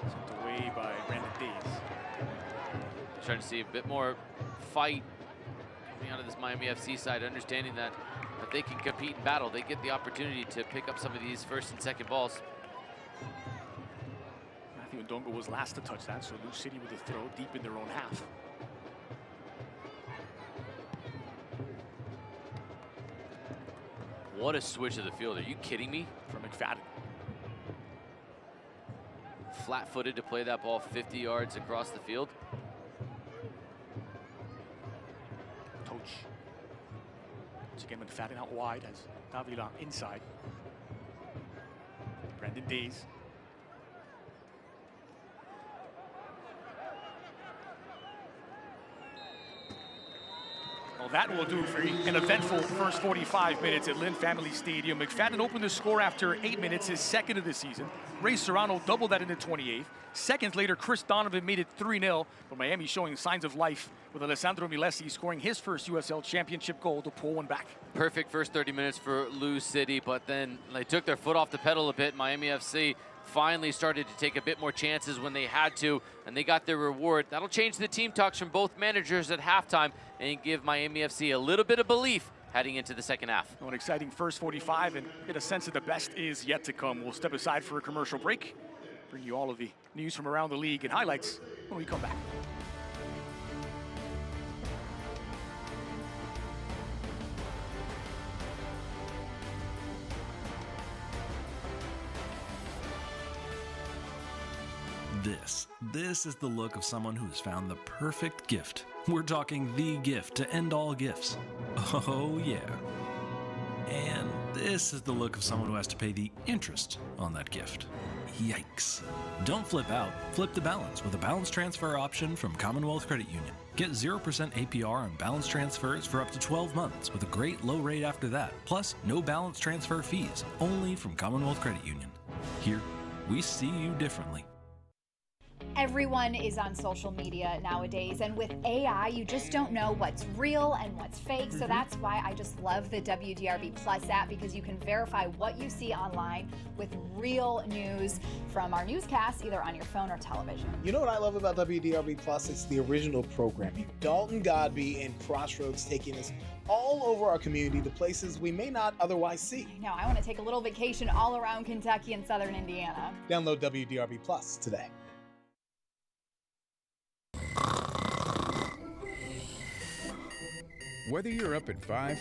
Sent away by Brandon Days. Trying to see a bit more fight coming out of this Miami FC side, understanding that if they can compete and battle, they get the opportunity to pick up some of these first and second balls. Matthew Ndongo was last to touch that, so Lou City with a throw deep in their own half. What a switch of the field. Are you kidding me? From McFadden. Flat-footed to play that ball 50 yards across the field. Toch. Once again, McFadden out wide as Davila inside. Brandon Days. Well, that will do for an eventful first 45 minutes at Lynn Family Stadium. McFadden opened the score after 8 minutes, his second of the season. Ray Serrano doubled that in the 28th. Seconds later, Chris Donovan made it 3-0, but Miami showing signs of life with Alessandro Milesi scoring his first USL Championship goal to pull one back. Perfect first 30 minutes for Lou City, but then they took their foot off the pedal a bit. Miami FC finally started to take a bit more chances when they had to, and they got their reward. That'll change the team talks from both managers at halftime and give Miami FC a little bit of belief heading into the second half. An exciting first 45, and get a sense that the best is yet to come. We'll step aside for a commercial break, bring you all of the news from around the league and highlights when we come back. This is the look of someone who has found the perfect gift. We're talking the gift to end all gifts. Oh yeah. And this is the look of someone who has to pay the interest on that gift. Yikes. Don't flip out, flip the balance with a balance transfer option from Commonwealth Credit Union. Get 0% APR on balance transfers for up to 12 months with a great low rate after that. Plus, no balance transfer fees, only from Commonwealth Credit Union. Here, we see you differently. Everyone is on social media nowadays, and with AI, you just don't know what's real and what's fake. So that's why I just love the WDRB Plus app, because you can verify what you see online with real news from our newscasts, either on your phone or television. You know what I love about WDRB Plus? It's the original programming. Dalton Godby and Crossroads taking us all over our community to places we may not otherwise see. I know, I want to take a little vacation all around Kentucky and southern Indiana. Download WDRB Plus today. Whether you're up at 5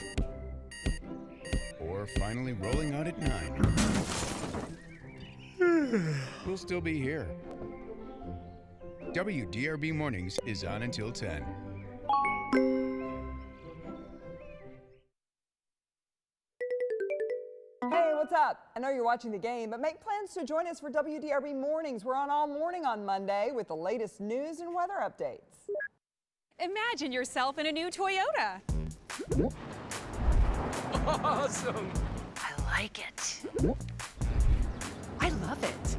or finally rolling out at 9, we'll still be here. WDRB Mornings is on until 10. Hey, what's up? I know you're watching the game, but make plans to join us for WDRB Mornings. We're on all morning on Monday with the latest news and weather updates. Imagine yourself in a new Toyota. Awesome. I like it. I love it.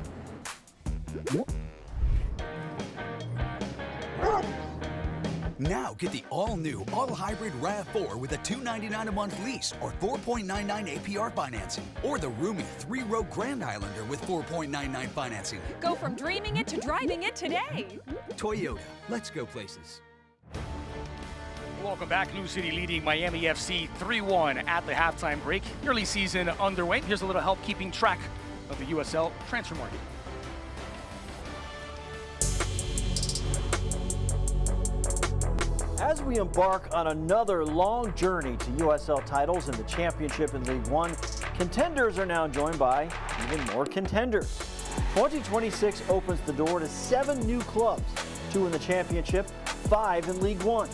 Now get the all-new, all-hybrid RAV4 with a $299 a month lease or 4.99 APR financing. Or the roomy 3-row Grand Highlander with 4.99 financing. Go from dreaming it to driving it today. Toyota, let's go places. Welcome back. Lou City leading Miami FC 3-1 at the halftime break. Early season underway. Here's a little help keeping track of the USL transfer market. As we embark on another long journey to USL titles in the Championship and League One, contenders are now joined by even more contenders. 2026 opens the door to 7 new clubs, 2 in the Championship, 5 in League One.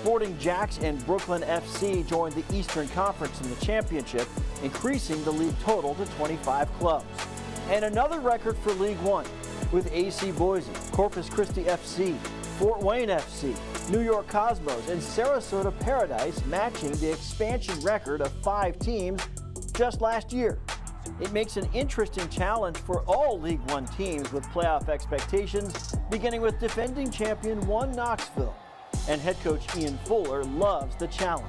Sporting Jacks and Brooklyn FC joined the Eastern Conference in the Championship, increasing the league total to 25 clubs. And another record for League One, with AC Boise, Corpus Christi FC, Fort Wayne FC, New York Cosmos, and Sarasota Paradise matching the expansion record of 5 teams just last year. It makes an interesting challenge for all League One teams with playoff expectations, beginning with defending champion Knoxville. And head coach Ian Fuller loves the challenge.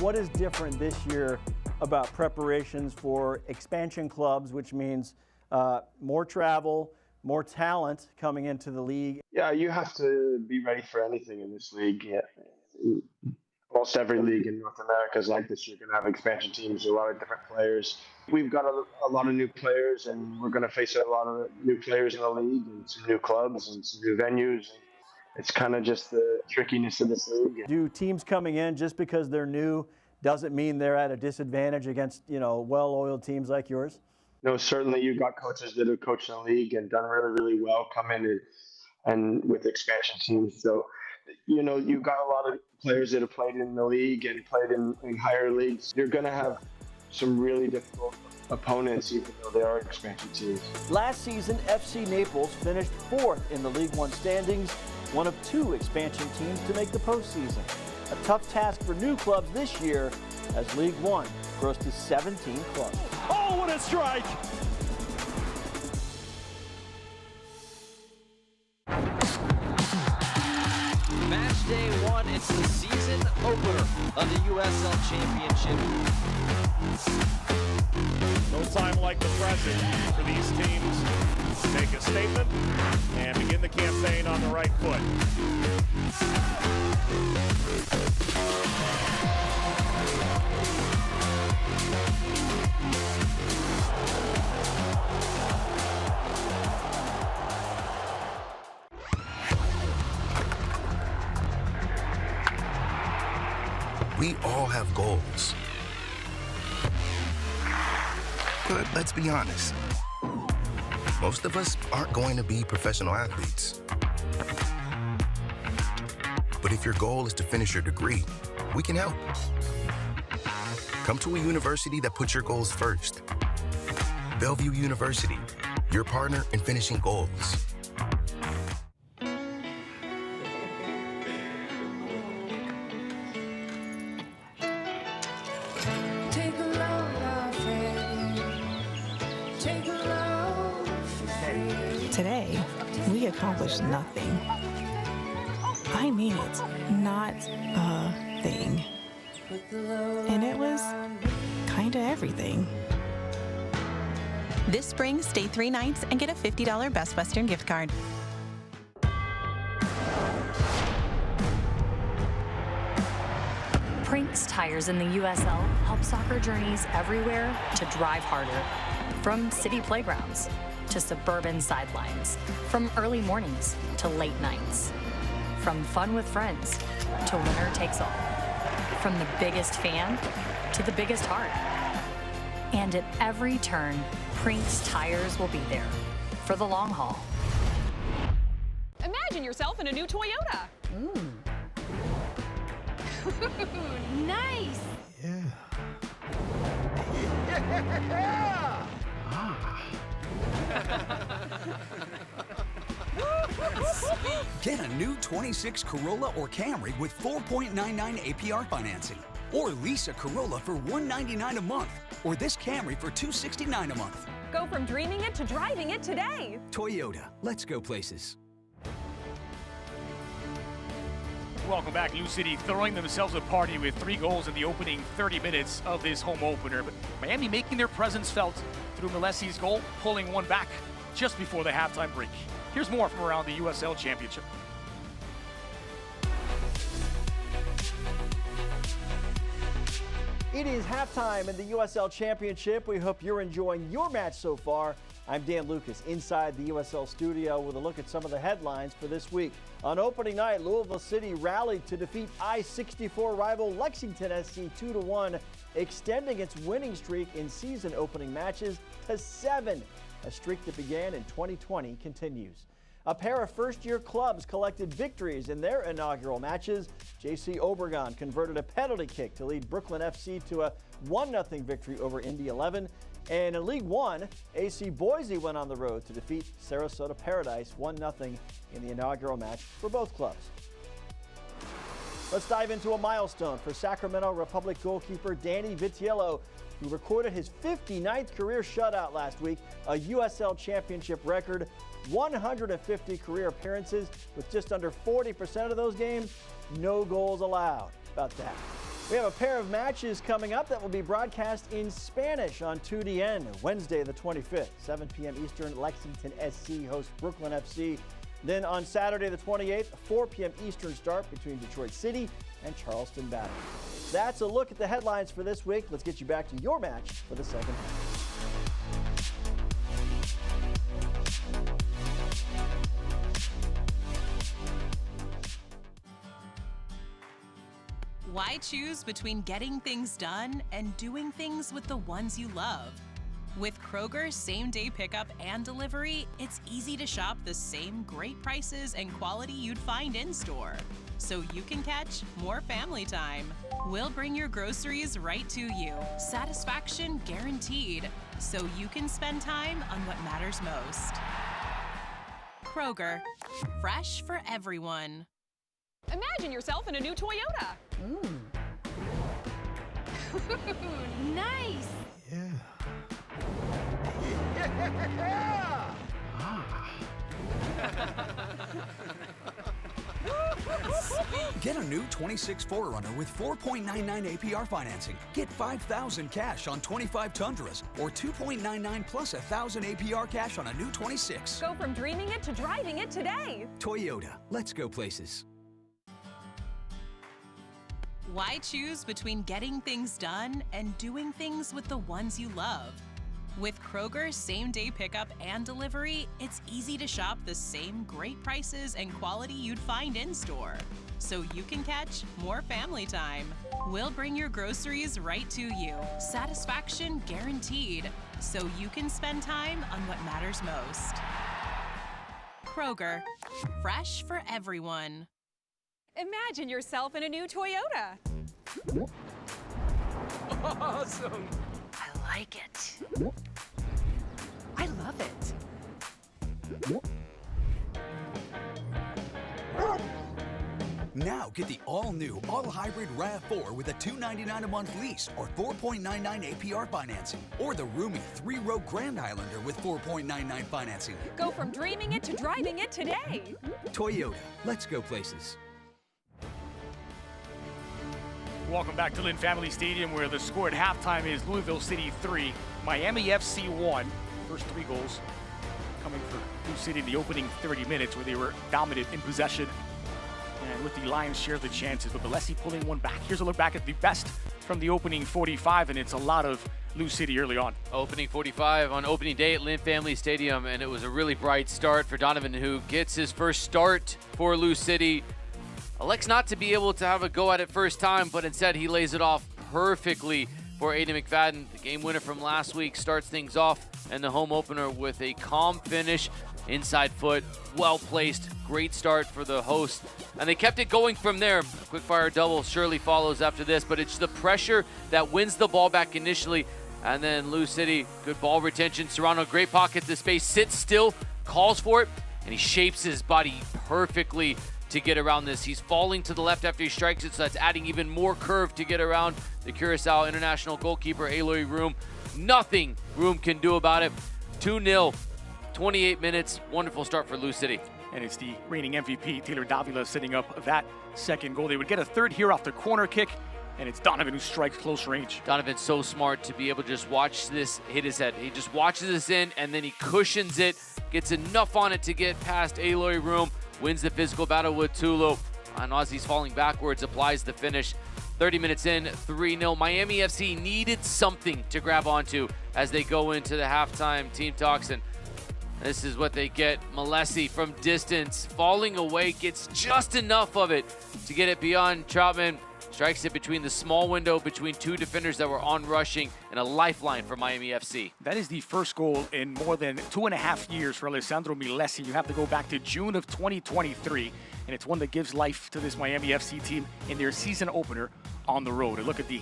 What is different this year about preparations for expansion clubs, which means more travel, more talent coming into the league? Yeah, you have to be ready for anything in this league. Yeah. Most every league in North America is like this. You're going to have expansion teams, a lot of different players. We've got a lot of new players, and we're going to face a lot of new players in the league, and some new clubs and some new venues. It's kind of just the trickiness of this league. Do teams coming in just because they're new doesn't mean they're at a disadvantage against, well-oiled teams like yours? No, certainly you've got coaches that have coached in the league and done really, really well come in and with expansion teams. So, you've got a lot of players that have played in the league and played in higher leagues. You're going to have some really difficult opponents, even though they are expansion teams. Last season, FC Naples finished 4th in the League One standings, one of 2 expansion teams to make the postseason. A tough task for new clubs this year as League One grows to 17 clubs. Oh, what a strike! Match day 1, it's the season opener of the USL Championship. No time like the present for these teams to make a statement and begin the campaign on the right foot. We all have goals. But let's be honest, most of us aren't going to be professional athletes. But if your goal is to finish your degree, we can help. Come to a university that puts your goals first. Bellevue University, your partner in finishing goals. Today, we accomplished nothing. I mean it, not a thing. And it was kinda everything. This spring, stay 3 nights and get a $50 Best Western gift card. Prinks tires in the USL help soccer journeys everywhere to drive harder. From city playgrounds to suburban sidelines, from early mornings to late nights, from fun with friends to winner takes all, from the biggest fan to the biggest heart. And at every turn, Prinks tires will be there for the long haul. Imagine yourself in a new Toyota. Nice. Yeah. Get a new 26 Corolla or Camry with 4.99 APR financing. Or lease a Corolla for $199 a month. Or this Camry for $269 a month. Go from dreaming it to driving it today. Toyota, let's go places. Welcome back. Lou City throwing themselves a party with 3 goals in the opening 30 minutes of this home opener. But Miami making their presence felt through Milesi's goal, pulling one back just before the halftime break. Here's more from around the USL Championship. It is halftime in the USL Championship. We hope you're enjoying your match so far. I'm Dan Lucas inside the USL studio with a look at some of the headlines for this week. On opening night, Louisville City rallied to defeat I-64 rival Lexington SC 2-1, extending its winning streak in season opening matches to 7. A streak that began in 2020 continues. A pair of first-year clubs collected victories in their inaugural matches. JC Obregon converted a penalty kick to lead Brooklyn FC to a 1-0 victory over Indy 11. And in League One, AC Boise went on the road to defeat Sarasota Paradise 1-0 in the inaugural match for both clubs. Let's dive into a milestone for Sacramento Republic goalkeeper Danny Vitiello, who recorded his 59th career shutout last week, a USL Championship record, 150 career appearances, with just under 40% of those games, no goals allowed. About that. We have a pair of matches coming up that will be broadcast in Spanish on 2DN Wednesday the 25th, 7 p.m. Eastern. Lexington SC hosts Brooklyn FC. Then on Saturday the 28th, 4 p.m. Eastern start between Detroit City and Charleston Battle. That's a look at the headlines for this week. Let's get you back to your match for the second half. Why choose between getting things done and doing things with the ones you love? With Kroger's same-day pickup and delivery, it's easy to shop the same great prices and quality you'd find in-store, so you can catch more family time. We'll bring your groceries right to you. Satisfaction guaranteed, so you can spend time on what matters most. Kroger, fresh for everyone. Imagine yourself in a new Toyota. Nice! Get a new 26 4Runner with 4.99 APR financing. Get $5,000 cash on 25 Tundras or 2.99 plus $1,000 APR cash on a new 26. Go from dreaming it to driving it today. Toyota, let's go places. Why choose between getting things done and doing things with the ones you love? With Kroger's same-day pickup and delivery, it's easy to shop the same great prices and quality you'd find in-store, so you can catch more family time. We'll bring your groceries right to you. Satisfaction guaranteed, so you can spend time on what matters most. Kroger, fresh for everyone. Imagine yourself in a new Toyota. Awesome. I like it. I love it. Now get the all-new, all-hybrid RAV4 with a $299 a month lease or 4.99 APR financing. Or the roomy 3-row Grand Highlander with 4.99 financing. Go from dreaming it to driving it today. Toyota, let's go places. Welcome back to Lynn Family Stadium, where the score at halftime is Louisville City 3, Miami FC 1. First 3 goals coming for Lou City in the opening 30 minutes, where they were dominant in possession and with the Lions share the chances, but Milesi pulling one back. Here's a look back at the best from the opening 45, and it's a lot of Lou City early on. Opening 45 on opening day at Lynn Family Stadium, and it was a really bright start for Donovan, who gets his first start for Lou City. Elects not to be able to have a go at it first time, but instead he lays it off perfectly for Aiden McFadden. The game winner from last week starts things off, and the home opener with a calm finish, inside foot, well placed, great start for the host. And they kept it going from there. A quick fire double surely follows after this, but it's the pressure that wins the ball back initially And then Lou City, good ball retention. Serrano, great pocket to space, sits still, calls for it, and he shapes his body perfectly to get around this. He's falling to the left after he strikes it, so that's adding even more curve to get around the Curaçao international goalkeeper, Aloy Room. Nothing Room can do about it. 2-0, 28 minutes. Wonderful start for Lou City. And it's the reigning MVP, Taylor Davila, setting up that second goal. They would get a third here off the corner kick, and it's Donovan who strikes close range. Donovan's so smart to be able to just watch this hit his head. He just watches this in, and then he cushions it, gets enough on it to get past Aloy Room, wins the physical battle with Tulu. And Aussie's falling backwards, applies the finish. 30 minutes in, 3-0. Miami FC needed something to grab onto as they go into the halftime team talks, and this is what they get. Malesi from distance, falling away, gets just enough of it to get it beyond Troutman. Strikes it between the small window between two defenders that were on rushing, and a lifeline for Miami FC. That is the first goal in more than 2.5 years for Alessandro Malesi. You have to go back to June of 2023, and it's one that gives life to this Miami FC team in their season opener on the road. And look at the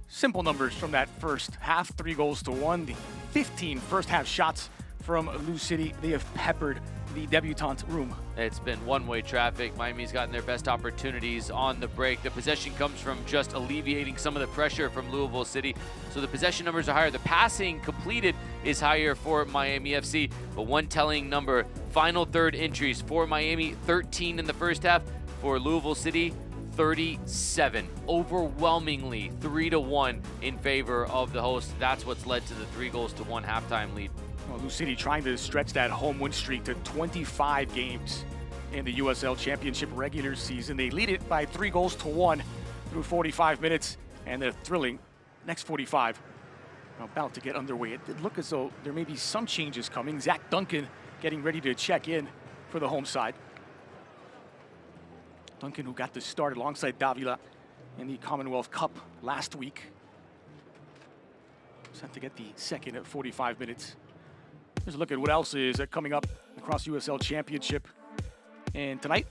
simple numbers from that first half, 3-1. The 15 first half shots from Lou City. They have peppered the debutante Room. It's been one-way traffic. Miami's gotten their best opportunities on the break. The possession comes from just alleviating some of the pressure from Louisville City. So the possession numbers are higher. The passing completed is higher for Miami FC. But one telling number, final third entries for Miami, 13 in the first half. For Louisville City, 37. Overwhelmingly 3-1 in favor of the host. That's what's led to the 3-1 halftime lead. Well, Lou City trying to stretch that home win streak to 25 games in the USL Championship regular season. They lead it by 3-1 through 45 minutes, and they're thrilling next 45. About to get underway. It did look as though there may be some changes coming. Zach Duncan getting ready to check in for the home side. Duncan, who got the start alongside Davila in the Commonwealth Cup last week. Set to get the second at 45 minutes. Here's a look at what else is coming up across USL Championship. And tonight,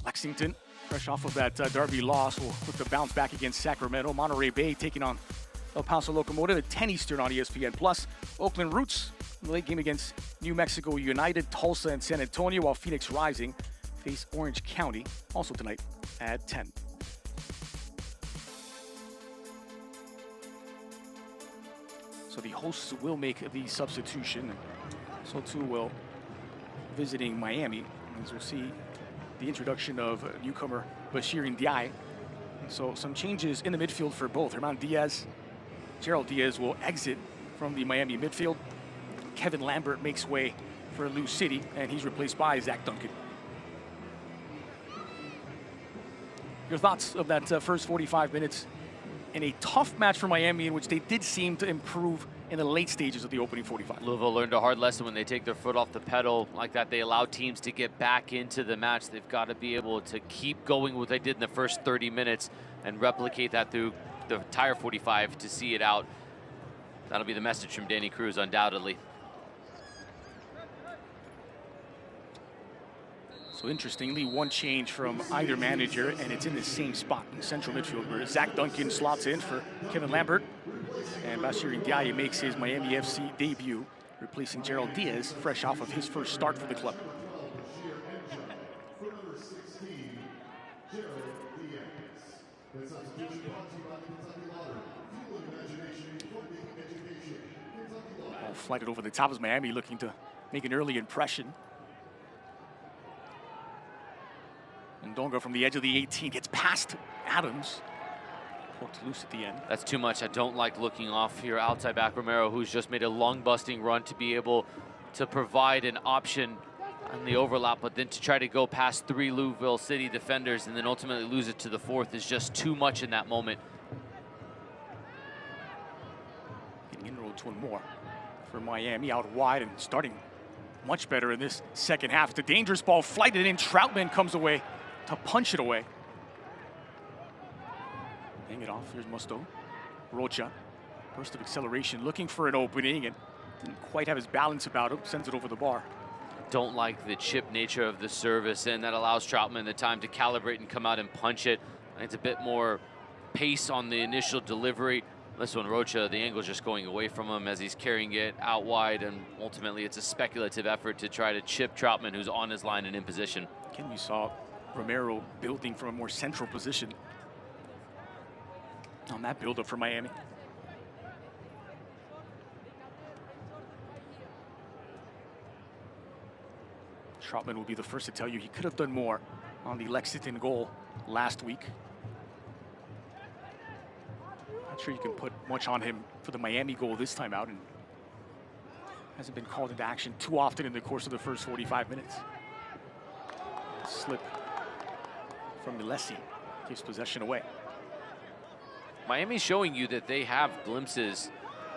Lexington, fresh off of that derby loss, will look to bounce back against Sacramento. Monterey Bay taking on El Paso Locomotive at 10 Eastern on ESPN+. Oakland Roots in the late game against New Mexico United, Tulsa, and San Antonio, while Phoenix Rising face Orange County, also tonight at 10. So the hosts will make the substitution. So too will visiting Miami, as we'll see the introduction of newcomer Bashir Ndiaye. So some changes in the midfield for both. Herman Diaz, Gerald Diaz will exit from the Miami midfield. Kevin Lambert makes way for Lou City, and he's replaced by Zach Duncan. Your thoughts of that first 45 minutes in a tough match for Miami, in which they did seem to improve in the late stages of the opening 45. Louisville learned a hard lesson when they take their foot off the pedal like that. They allow teams to get back into the match. They've got to be able to keep going what they did in the first 30 minutes and replicate that through the entire 45 to see it out. That'll be the message from Danny Cruz, undoubtedly. So interestingly, one change from either manager, and it's in the same spot in central midfield, where Zach Duncan slots in for Kevin Lambert, and Bashir Ndiaye makes his Miami FC debut, replacing Gerald Diaz, fresh off of his first start for the club. Flighted over the top as Miami looking to make an early impression. And Donga from the edge of the 18 gets past Adams. Poked loose at the end. That's too much. I don't like looking off here. Outside back Romero, who's just made a long busting run to be able to provide an option on the overlap, but then to try to go past 3 Louisville City defenders and then ultimately lose it to the 4th is just too much in that moment. Getting inroads one more for Miami out wide and starting much better in this second half. It's a dangerous ball flighted in. Troutman comes away to punch it away. Hang it off. Here's Musto. Rocha. Burst of acceleration, looking for an opening, and didn't quite have his balance about him. Sends it over the bar. Don't like the chip nature of the service, and that allows Troutman the time to calibrate and come out and punch it. It's a bit more pace on the initial delivery. This one, Rocha, the angle's just going away from him as he's carrying it out wide, and ultimately it's a speculative effort to try to chip Troutman, who's on his line and in position. Again, you saw Romero building from a more central position on that build-up for Miami. Troutman will be the first to tell you he could have done more on the Lexington goal last week. Not sure you can put much on him for the Miami goal this time out, and hasn't been called into action too often in the course of the first 45 minutes. Slip from Milesi gives possession away. Miami's showing you that they have glimpses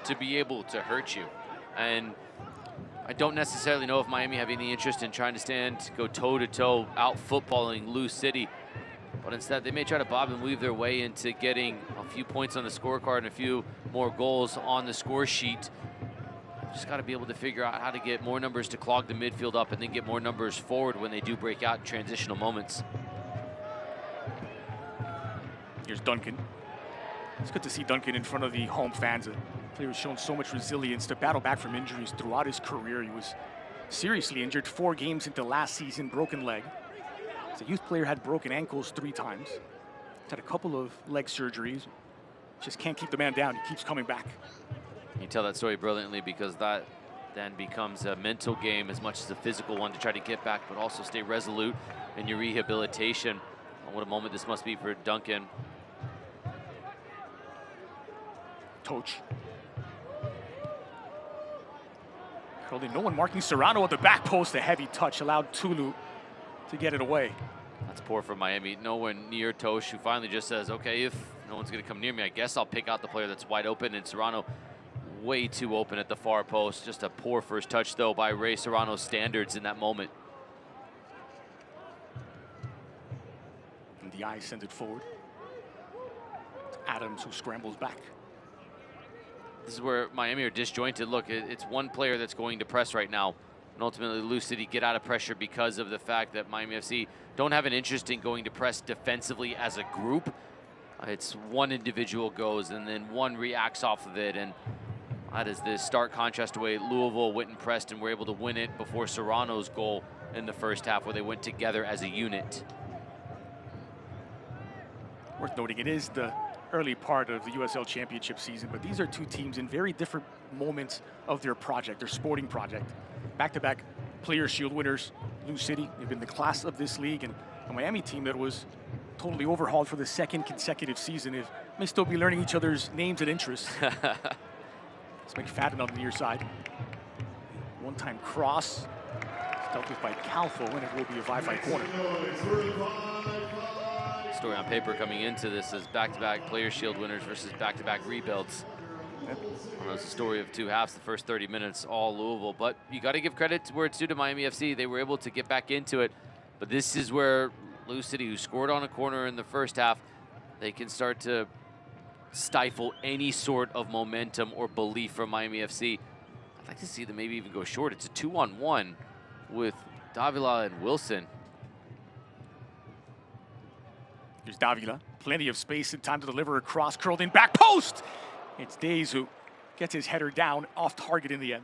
to be able to hurt you. And I don't necessarily know if Miami have any interest in trying to go toe-to-toe, out footballing Lou City. But instead, they may try to bob and weave their way into getting a few points on the scorecard and a few more goals on the score sheet. Just got to be able to figure out how to get more numbers to clog the midfield up and then get more numbers forward when they do break out in transitional moments. Here's Duncan. It's good to see Duncan in front of the home fans. A player who's shown so much resilience to battle back from injuries throughout his career. He was seriously injured 4 games into last season, broken leg. As a youth player, had broken ankles 3 times. He's had a couple of leg surgeries. Just can't keep the man down. He keeps coming back. You tell that story brilliantly, because that then becomes a mental game as much as a physical one to try to get back, but also stay resolute in your rehabilitation. Oh, what a moment this must be for Duncan. Toch. Curling, no one marking Serrano at the back post. A heavy touch allowed Tulu to get it away. That's poor for Miami. No one near Toch, who finally just says, okay, if no one's going to come near me, I guess I'll pick out the player that's wide open. And Serrano way too open at the far post. Just a poor first touch, though, by Ray Serrano's standards in that moment. And the eye sends it forward. It's Adams who scrambles back. This is where Miami are disjointed. Look, it's one player that's going to press right now. And ultimately, Lou City get out of pressure because of the fact that Miami FC don't have an interest in going to press defensively as a group. It's one individual goes and then one reacts off of it. And that is the stark contrast to the way Louisville went and pressed and were able to win it before Serrano's goal in the first half, where they went together as a unit. Worth noting, it is the early part of the USL Championship season, but these are 2 teams in very different moments of their project, their sporting project. Back-to-back Player Shield winners, Lou City, they've been the class of this league, and a Miami team that was totally overhauled for the 2nd consecutive season. It may still be learning each other's names and interests. It's McFadden on the near side. One-time cross. It's dealt with by Calfo, and it will be a 5-5 corner. Story on paper coming into this is back-to-back Player Shield winners versus back-to-back rebuilds. Well, it's a story of 2 halves. The first 30 minutes, all Louisville. But you got to give credit to where it's due to Miami FC. They were able to get back into it. But this is where Lou City, who scored on a corner in the first half, they can start to stifle any sort of momentum or belief from Miami FC. I'd like to see them maybe even go short. It's a 2-on-1 with Davila and Wilson. Here's Davila, plenty of space and time to deliver a cross, curled in back post. It's Days who gets his header down off target in the end.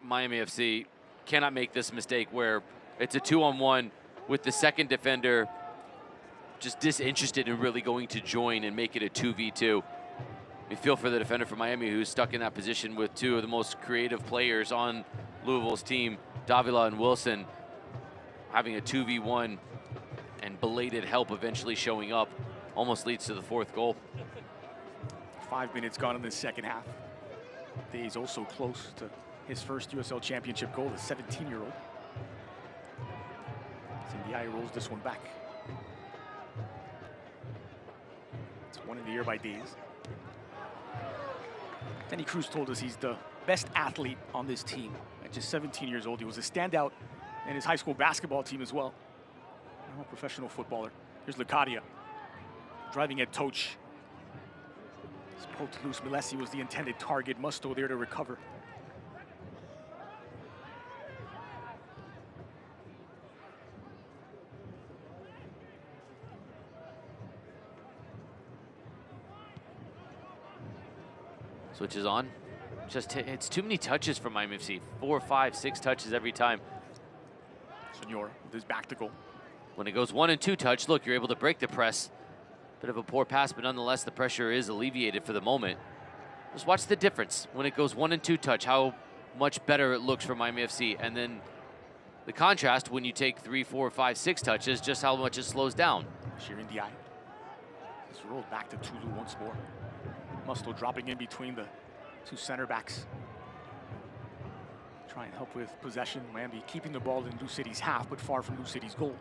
Miami FC cannot make this mistake where it's a 2-on-1 with the second defender just disinterested in really going to join and make it a 2v2. We feel for the defender from Miami, who's stuck in that position with 2 of the most creative players on Louisville's team, Davila and Wilson, having a 2v1 and belated help eventually showing up almost leads to the 4th goal. 5 minutes gone in the second half. Days also close to his first USL Championship goal, the 17-year-old. Ndiaye rolls this one back. It's one in the air by Days. Danny Cruz told us he's the best athlete on this team. At just 17 years old, he was a standout in his high school basketball team as well. Now a professional footballer. Here's Lucadia, driving at Toch. It's poked loose. Milesi was the intended target. Musto there to recover. Switches on. Just it's too many touches from Miami FC. 4, 5, 6 touches every time. Senor with his back to goal. When it goes 1 and 2 touch, look, you're able to break the press. Bit of a poor pass, but nonetheless, the pressure is alleviated for the moment. Just watch the difference when it goes 1 and 2 touch, how much better it looks for Miami FC. And then the contrast when you take 3, 4, 5, 6 touches, just how much it slows down. Shirin Diaye. It's rolled back to Tulu once more. Musto dropping in between the two center backs. Try and help with possession. Miami keeping the ball in Lou City's half, but far from Lou City's goal.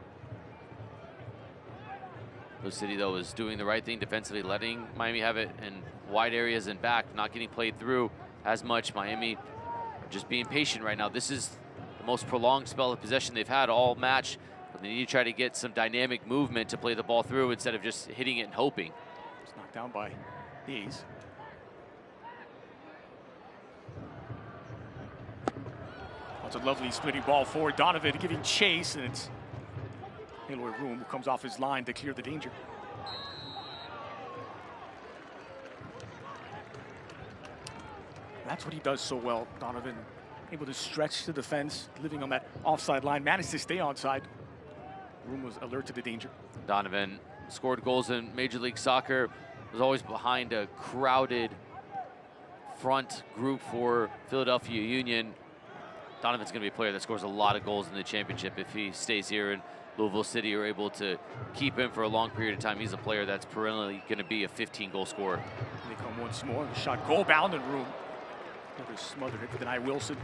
Lou City, though, is doing the right thing defensively, letting Miami have it in wide areas and back, not getting played through as much. Miami are just being patient right now. This is the most prolonged spell of possession they've had all match. But they need to try to get some dynamic movement to play the ball through instead of just hitting it and hoping. It's knocked down by the A's. That's a lovely splitting ball forward. Donovan giving chase, and it's Eloy Room who comes off his line to clear the danger. That's what he does so well, Donovan. Able to stretch the defense, living on that offside line, managed to stay onside. Room was alert to the danger. Donovan scored goals in Major League Soccer, was always behind a crowded front group for Philadelphia Union. Donovan's going to be a player that scores a lot of goals in the championship if he stays here, and Louisville City are able to keep him for a long period of time. He's a player that's perennially going to be a 15-goal scorer. And they come once more. Shot goal bound in Room. Never smothered it to deny Wilson.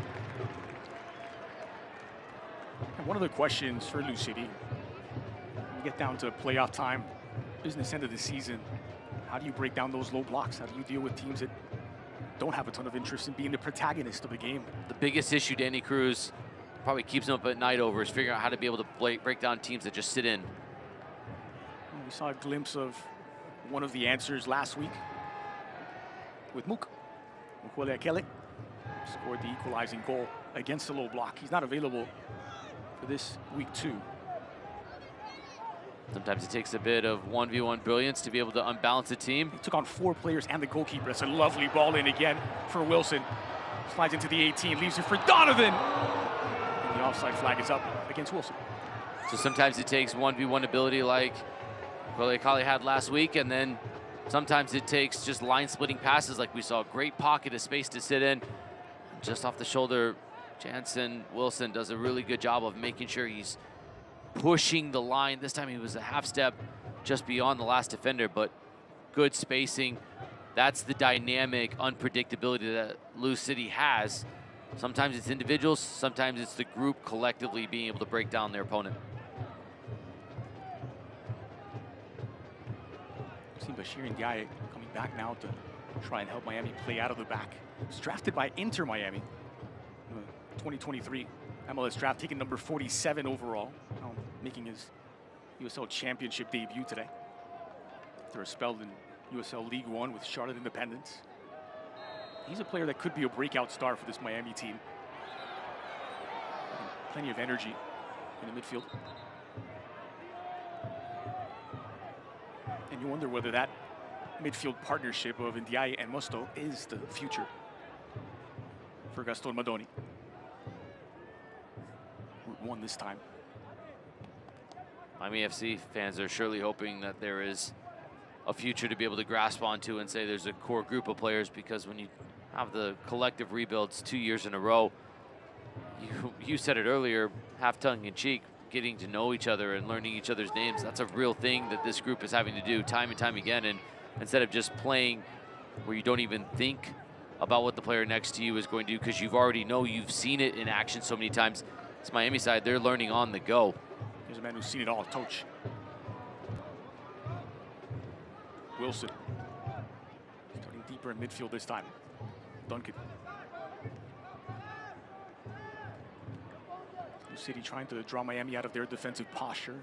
And one of the questions for Lou City, when you get down to playoff time, business end of the season, how do you break down those low blocks? How do you deal with teams that don't have a ton of interest in being the protagonist of the game? The biggest issue Danny Cruz probably keeps him up at night over is figuring out how to be able to break down teams that just sit in. We saw a glimpse of one of the answers last week with Mook. Mukwele Akele scored the equalizing goal against the low block. He's not available for this week 2. Sometimes it takes a bit of 1v1 brilliance to be able to unbalance a team. He took on 4 players and the goalkeeper. That's a lovely ball in again for Wilson. Slides into the 18, leaves it for Donovan. And the offside flag is up against Wilson. So sometimes it takes 1v1 ability like Mukwele Akele had last week, and then sometimes it takes just line-splitting passes like we saw. A great pocket of space to sit in. Just off the shoulder, Jansen Wilson does a really good job of making sure he's pushing the line. This time he was a half step just beyond the last defender, but good spacing. That's the dynamic unpredictability that Lou City has. Sometimes it's individuals, sometimes it's the group collectively being able to break down their opponent. See Bashir and Diaye coming back now to try and help Miami play out of the back. He's drafted by Inter Miami. 2023 MLS draft, taking number 47 overall, making his USL Championship debut today. After a spell in USL League One with Charlotte Independence. He's a player that could be a breakout star for this Miami team. Plenty of energy in the midfield. And you wonder whether that midfield partnership of Ndiaye and Musto is the future for Gaston Madoni. Won this time. Miami FC fans are surely hoping that there is a future to be able to grasp onto and say there's a core group of players, because when you have the collective rebuilds 2 years in a row, you said it earlier, half tongue-in-cheek, getting to know each other and learning each other's names. That's a real thing that this group is having to do time and time again. And instead of just playing where you don't even think about what the player next to you is going to do because you've seen it in action so many times. It's Miami side, they're learning on the go. Here's a man who's seen it all, Toch. Wilson. Starting deeper in midfield this time. Duncan. Lou City trying to draw Miami out of their defensive posture.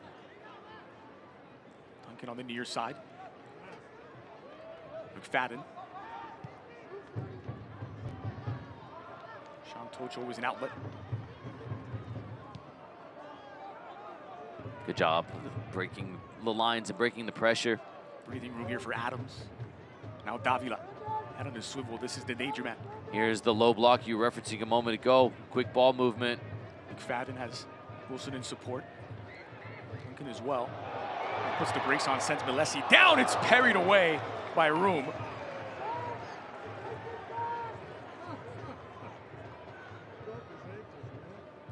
Duncan on the near side. McFadden. Sean Toch always an outlet. Good job breaking the lines and breaking the pressure. Breathing room here for Adams. Now Davila Head on the swivel, this is the danger man. Here's the low block you were referencing a moment ago. Quick ball movement. McFadden has Wilson in support. Lincoln as well. He puts the brakes on, sends Milesi down. It's parried away by Room.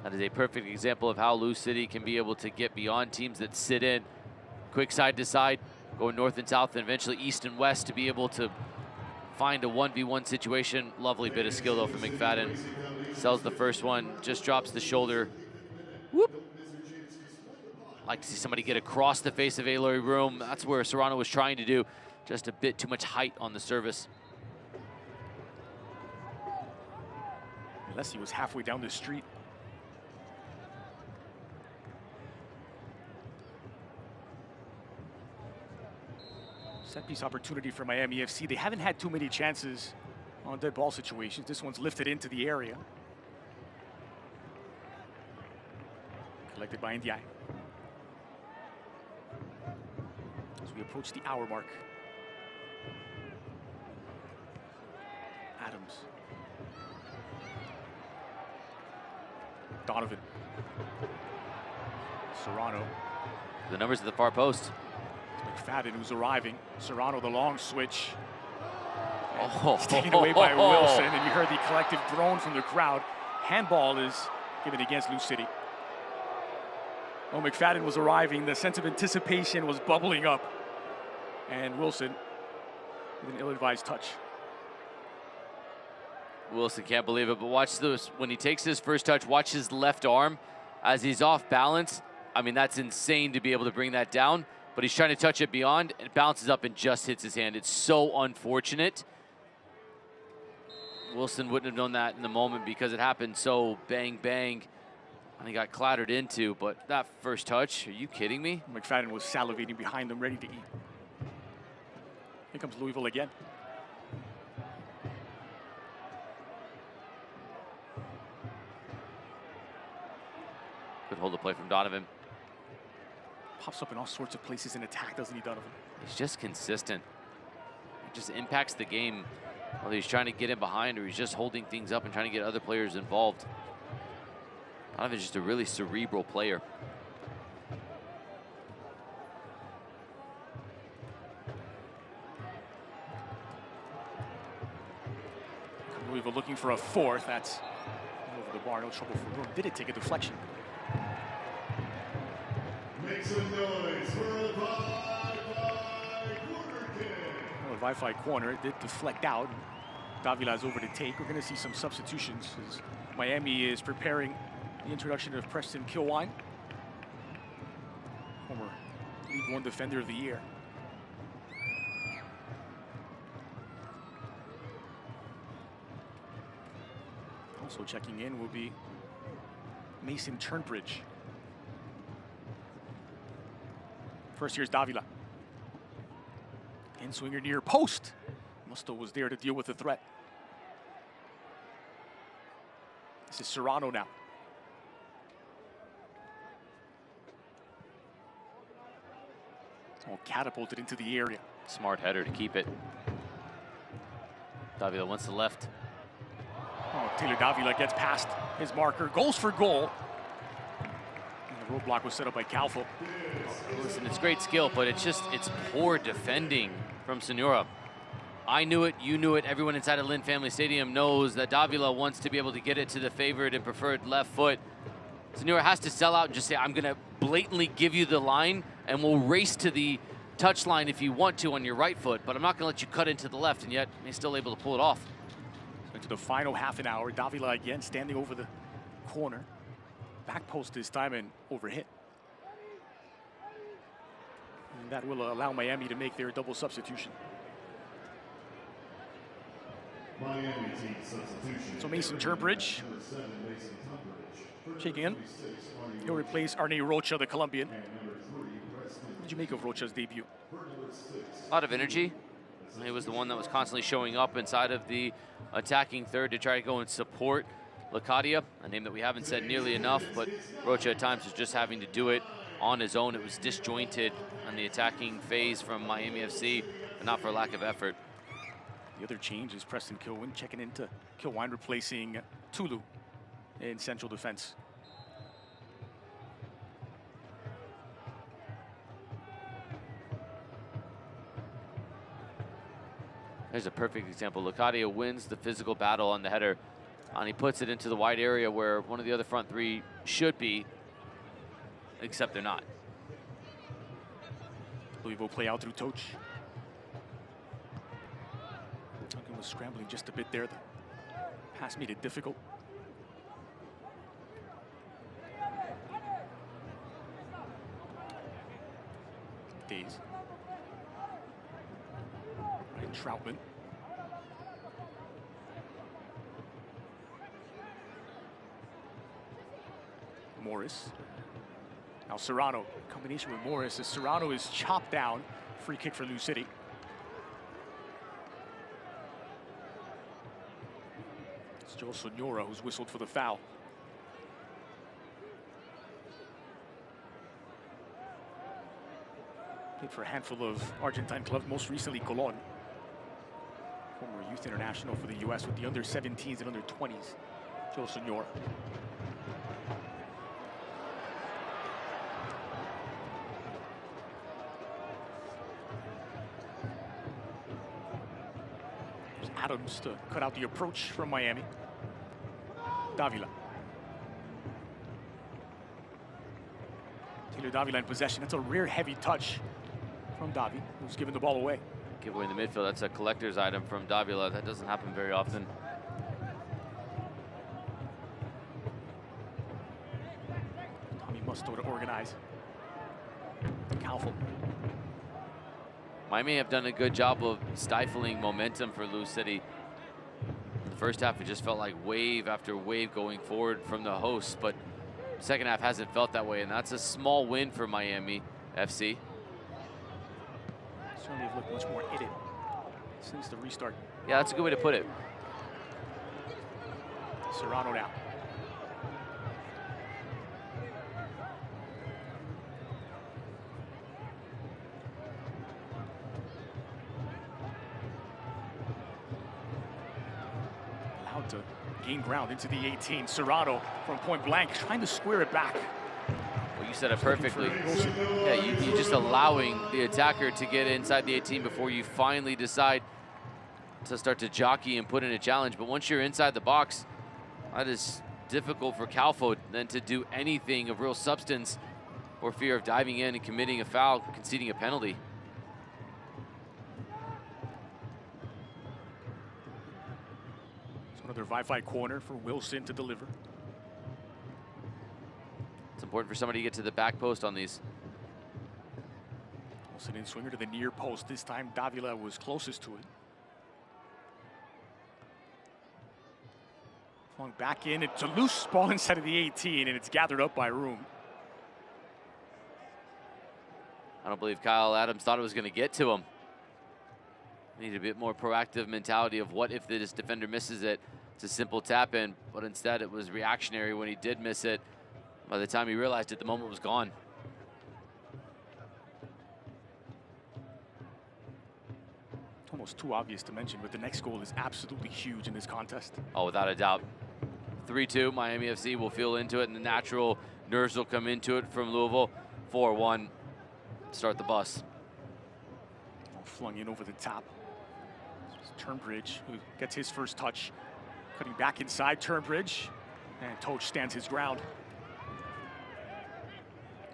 That is a perfect example of how Lou City can be able to get beyond teams that sit in. Quick side to side, going north and south, and eventually east and west to be able to find a 1v1 situation. Lovely bit of skill though from McFadden. Sells the first one, just drops the shoulder. Whoop. Like to see somebody get across the face of Aloy Room. That's where Serrano was trying to do. Just a bit too much height on the service. Milesi was halfway down the street. Set piece opportunity for Miami FC. They haven't had too many chances on dead ball situations. This one's lifted into the area. Collected by Ndiaye. As we approach the hour mark. Adams. Donovan. Serrano. The numbers at the far post. McFadden, who's arriving. Serrano, the long switch. Oh, taken away by Wilson, and you heard the collective groan from the crowd. Handball is given against Lou City. Oh, McFadden was arriving. The sense of anticipation was bubbling up. And Wilson with an ill-advised touch. Wilson can't believe it, but watch this. When he takes his first touch, watch his left arm as he's off balance. I mean, that's insane to be able to bring that down. But he's trying to touch it beyond, and it bounces up and just hits his hand. It's so unfortunate. Wilson wouldn't have known that in the moment because it happened so bang, bang, and he got clattered into. But that first touch, are you kidding me? McFadden was salivating behind them, ready to eat. Here comes Louisville again. Good hold of play from Donovan. Pops up in all sorts of places in attack, doesn't he, Donovan? He's just consistent. It just impacts the game, whether he's trying to get in behind or he's just holding things up and trying to get other players involved. Donovan's just a really cerebral player. Louisville looking for a fourth. That's over the bar, no trouble for Room. Did it take a deflection? Make some noise for a Wi-Fi corner. It did deflect out. Davila's over to take. We're going to see some substitutions as Miami is preparing the introduction of Preston Kilwine, former League One Defender of the Year. Also checking in will be Mason Turnbridge. First, here's Davila. In-swinger near post. Musto was there to deal with the threat. This is Serrano now. All catapulted into the area. Smart header to keep it. Davila wants the left. Oh, Taylor Davila gets past his marker. Goes for goal. The roadblock was set up by Calfo. Listen, it's great skill, but it's poor defending from Senora. I knew it, you knew it, everyone inside of Lynn Family Stadium knows that Davila wants to be able to get it to the favored and preferred left foot. Senora has to sell out and just say, I'm gonna blatantly give you the line and we'll race to the touch line if you want to on your right foot, but I'm not gonna let you cut into the left, and yet he's still able to pull it off. Into the final half an hour, Davila again standing over the corner. Back post this time and overhit. And that will allow Miami to make their double substitution. Miami team substitution. So Mason Turnbridge checking in. He'll replace Arne Rocha, the Colombian. What did you make of Rocha's debut? A lot of energy. He was the one that was constantly showing up inside of the attacking third to try to go and support Lacadia, a name that we haven't said nearly enough, but Rocha at times was just having to do it on his own. It was disjointed on the attacking phase from Miami FC, but not for lack of effort. The other change is Preston Kilwin checking into Kilwine, replacing Tulu in central defense. There's a perfect example. Locadia wins the physical battle on the header, and he puts it into the wide area where one of the other front three should be, except they're not. Louisville play out through Toch. Duncan was scrambling just a bit there. The pass made it difficult. Days. Ryan Troutman. Morris. Now Serrano, combination with Morris as Serrano is chopped down. Free kick for Lou City. It's Joel Sonora who's whistled for the foul. Played for a handful of Argentine clubs, most recently Colón. Former youth international for the US with the under-17s and under-20s. Joel Sonora. Adams to cut out the approach from Miami. Davila. Taylor Davila in possession. That's a rear heavy touch from Davi, who's giving the ball away. Giveaway in the midfield. That's a collector's item from Davila. That doesn't happen very often. Tommy Musto to organize. Calfel. Miami have done a good job of stifling momentum for Lou City. In the first half, it just felt like wave after wave going forward from the hosts, but second half hasn't felt that way, and that's a small win for Miami FC. Certainly have looked much more in it since the restart. Yeah, that's a good way to put it. Serrano now. To gain ground into the 18. Serrano from point blank, trying to square it back. Well, you said it perfectly. Yeah, you're just allowing the attacker to get inside the 18 before you finally decide to start to jockey and put in a challenge. But once you're inside the box, that is difficult for Calfo then to do anything of real substance for fear of diving in and committing a foul, conceding a penalty. Another Wi-Fi corner for Wilson to deliver. It's important for somebody to get to the back post on these. Wilson in swinger to the near post. This time Davila was closest to it. Flung back in. It's a loose ball inside of the 18, and it's gathered up by Room. I don't believe Kyle Adams thought it was going to get to him. Need a bit more proactive mentality of what if this defender misses it. It's a simple tap in, but instead it was reactionary when he did miss it. By the time he realized it, the moment was gone. It's almost too obvious to mention, but the next goal is absolutely huge in this contest. Oh, without a doubt. 3-2, Miami FC will feel into it, and the natural nerves will come into it from Louisville. 4-1, start the bus. Flung in over the top. Turnbridge, who gets his first touch. Cutting back inside, Turnbridge. And Toch stands his ground.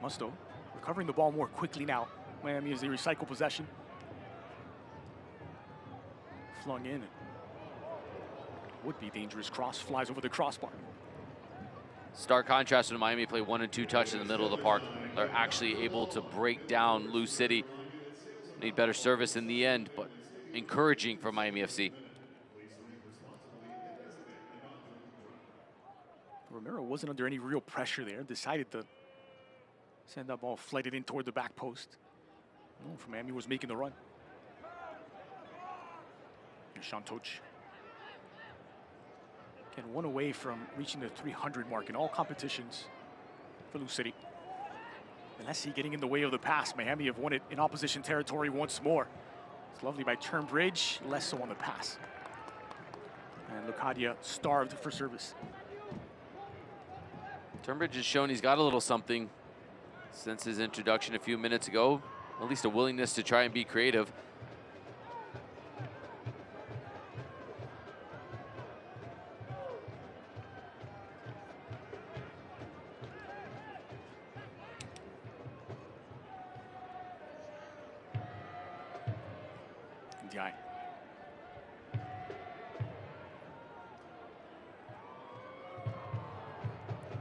Musto recovering the ball more quickly now. Miami as they recycle possession. Flung in. Would be dangerous cross, flies over the crossbar. Stark contrast when Miami play 1 and 2 touch in the middle of the park. They're actually able to break down Lou City. Need better service in the end, but encouraging for Miami FC. Romero wasn't under any real pressure there. Decided to send that ball flighted in toward the back post. From Miami was making the run. Sean Toch. Again, one away from reaching the 300 mark in all competitions for Lou City. Messi getting in the way of the pass. Miami have won it in opposition territory once more. It's lovely by Turnbridge, less so on the pass. And Lucadia starved for service. Turnbridge has shown he's got a little something since his introduction a few minutes ago. At least a willingness to try and be creative. Ndiaye.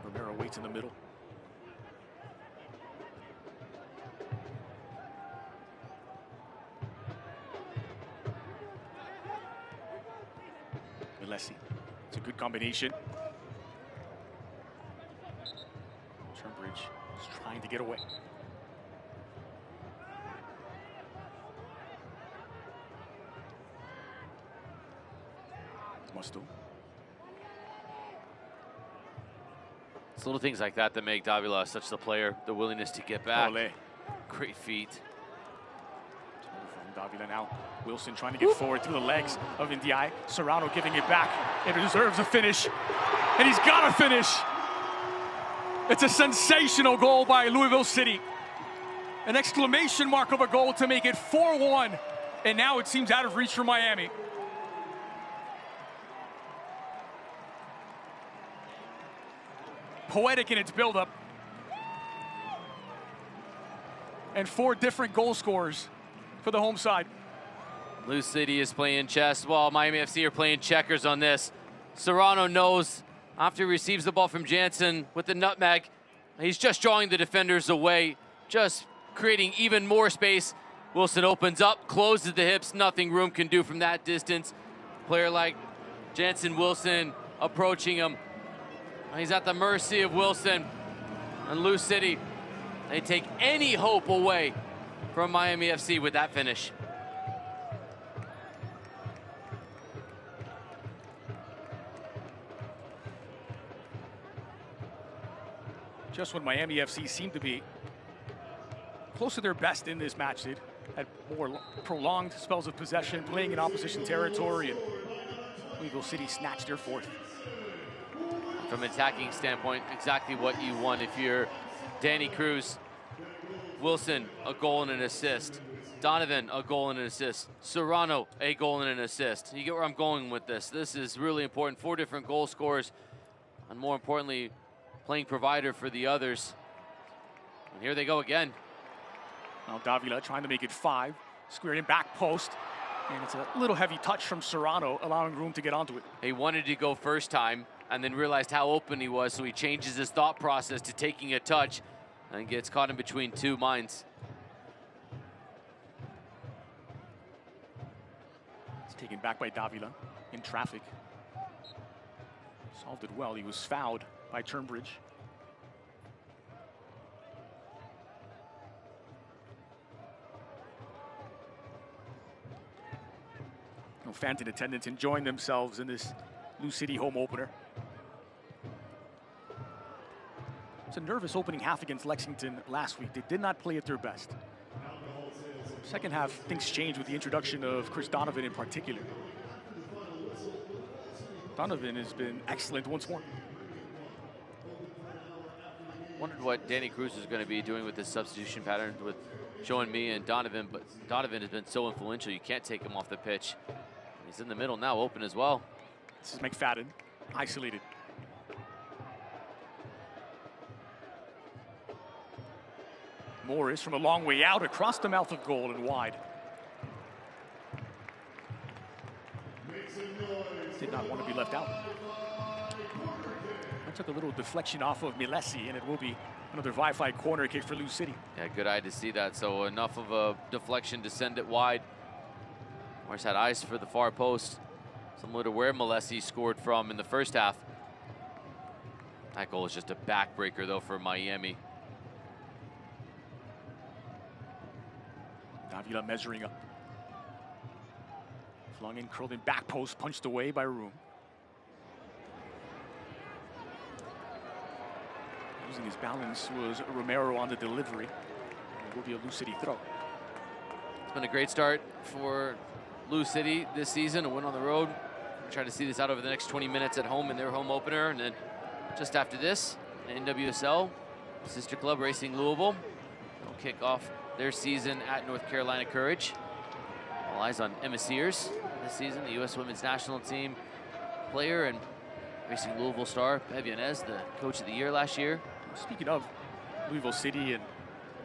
Romero waits in the middle. Milesi. It's a good combination. Turnbridge is trying to get away. Musto. It's little things like that that make Davila such the player. The willingness to get back. Ole. Great feet. From Davila now. Wilson trying to get forward through the legs of Ndiaye. Serrano giving it back. It deserves a finish. And he's got to finish. It's a sensational goal by Louisville City. An exclamation mark of a goal to make it 4-1. And now it seems out of reach for Miami. Poetic in its buildup. And 4 different goal scorers for the home side. Lou City is playing chess while Miami FC are playing checkers on this. Serrano knows after he receives the ball from Jansen with the nutmeg, he's just drawing the defenders away, just creating even more space. Wilson opens up, closes the hips, nothing Room can do from that distance. Player like Jansen Wilson approaching him. He's at the mercy of Wilson. And Lou City, they take any hope away from Miami FC with that finish. Just when Miami FC seemed to be close to their best in this match, they had more prolonged spells of possession, playing in opposition territory, and Louisville City snatched their 4th. From an attacking standpoint, exactly what you want if you're Danny Cruz. Wilson, a goal and an assist. Donovan, a goal and an assist. Serrano, a goal and an assist. You get where I'm going with this. This is really important. 4 different goal scorers, and more importantly, playing provider for the others. And here they go again. Now Davila trying to make it 5. Squared in back post. And it's a little heavy touch from Serrano, allowing Room to get onto it. He wanted to go first time and then realized how open he was, so he changes his thought process to taking a touch and gets caught in between 2 minds. It's taken back by Davila in traffic. Solved it well. He was fouled by Turnbridge. No fans in attendance enjoying themselves in this Lou City home opener. It's a nervous opening half against Lexington last week. They did not play at their best. Second half, things changed with the introduction of Chris Donovan in particular. Donovan has been excellent once more. Wondered what Danny Cruz is going to be doing with this substitution pattern with showing me and Donovan, but Donovan has been so influential, you can't take him off the pitch. He's in the middle now, open as well. This is McFadden, isolated. Morris from a long way out, across the mouth of goal and wide. Did not want to be left out. I took a little deflection off of Milesi, and it will be another Wi-Fi corner kick for Lou City. Yeah, good eye to see that. So enough of a deflection to send it wide. Morris had eyes for the far post, similar to where Milesi scored from in the first half. That goal is just a backbreaker, though, for Miami. Davila measuring up. Flung in, curled in, back post, punched away by Room. Losing his balance was Romero on the delivery. It will be a Lou City throw. It's been a great start for Lou City this season, a win on the road. Try to see this out over the next 20 minutes at home in their home opener, and then just after this, NWSL, sister club Racing Louisville, will kick off their season at North Carolina Courage. All eyes on Emma Sears this season, the U.S. Women's National Team player and Racing Louisville star. Bev Yanez, the coach of the year last year. Speaking of Louisville City and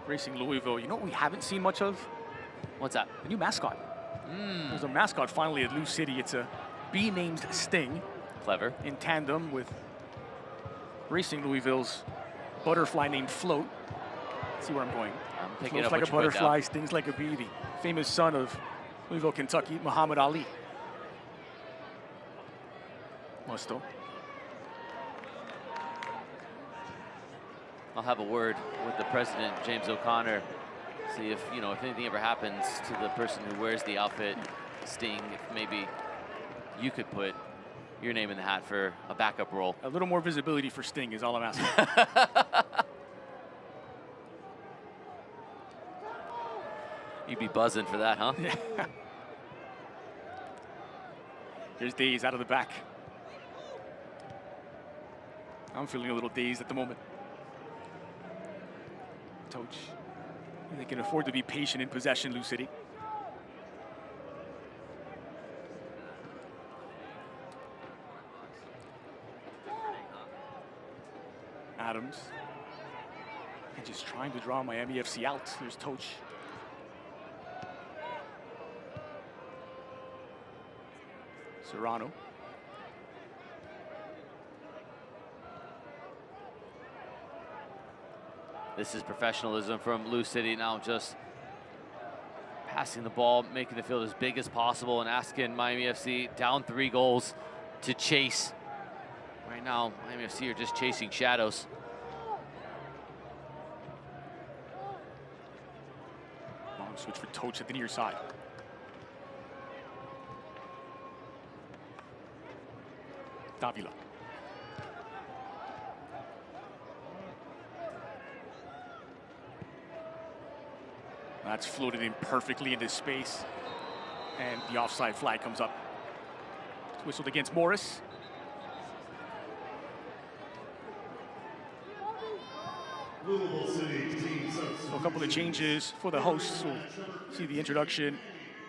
Racing Louisville, you know what we haven't seen much of? What's that? The new mascot. There's a mascot finally at Lou City. It's a bee named Sting. Clever. In tandem with Racing Louisville's butterfly named Float. See where I'm going. I'm picking Floats up like what a you put butterfly, down. stings like a bee. The famous son of Louisville, Kentucky, Muhammad Ali. Musto. I'll have a word with the president, James O'Connor, see if, you know, if anything ever happens to the person who wears the outfit, Sting, if maybe you could put your name in the hat for a backup role. A little more visibility for Sting is all I'm asking. You'd be buzzing for that, huh? Yeah. Here's Days out of the back. I'm feeling a little dazed at the moment. Toch. They can afford to be patient in possession, Lou City. Adams. And just trying to draw Miami FC out. There's Toch. Serrano. This is professionalism from Lou City now, just passing the ball, making the field as big as possible and asking Miami FC down 3 goals to chase. Right now, Miami FC are just chasing shadows. Long switch for Toch at the near side. Davila. That's floated in perfectly into space. And the offside flag comes up. It's whistled against Morris. So a couple of changes for the hosts. We'll see the introduction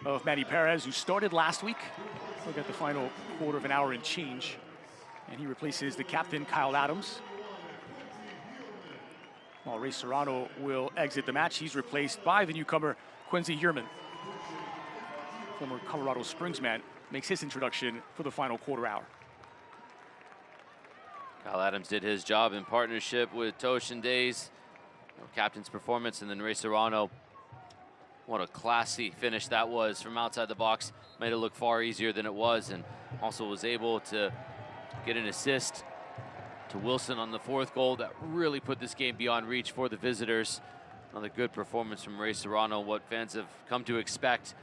of Manny Perez, who started last week. We'll get the final quarter of an hour and change. And he replaces the captain, Kyle Adams. While Ray Serrano will exit the match, he's replaced by the newcomer, Quincy Yearman. Former Colorado Springs man makes his introduction for the final quarter hour. Kyle Adams did his job in partnership with Toch and Days. Captain's performance, and then Ray Serrano. What a classy finish that was from outside the box. Made it look far easier than it was, and also was able to get an assist to Wilson on the 4th goal that really put this game beyond reach for the visitors. Another good performance from Ray Serrano, what fans have come to expect.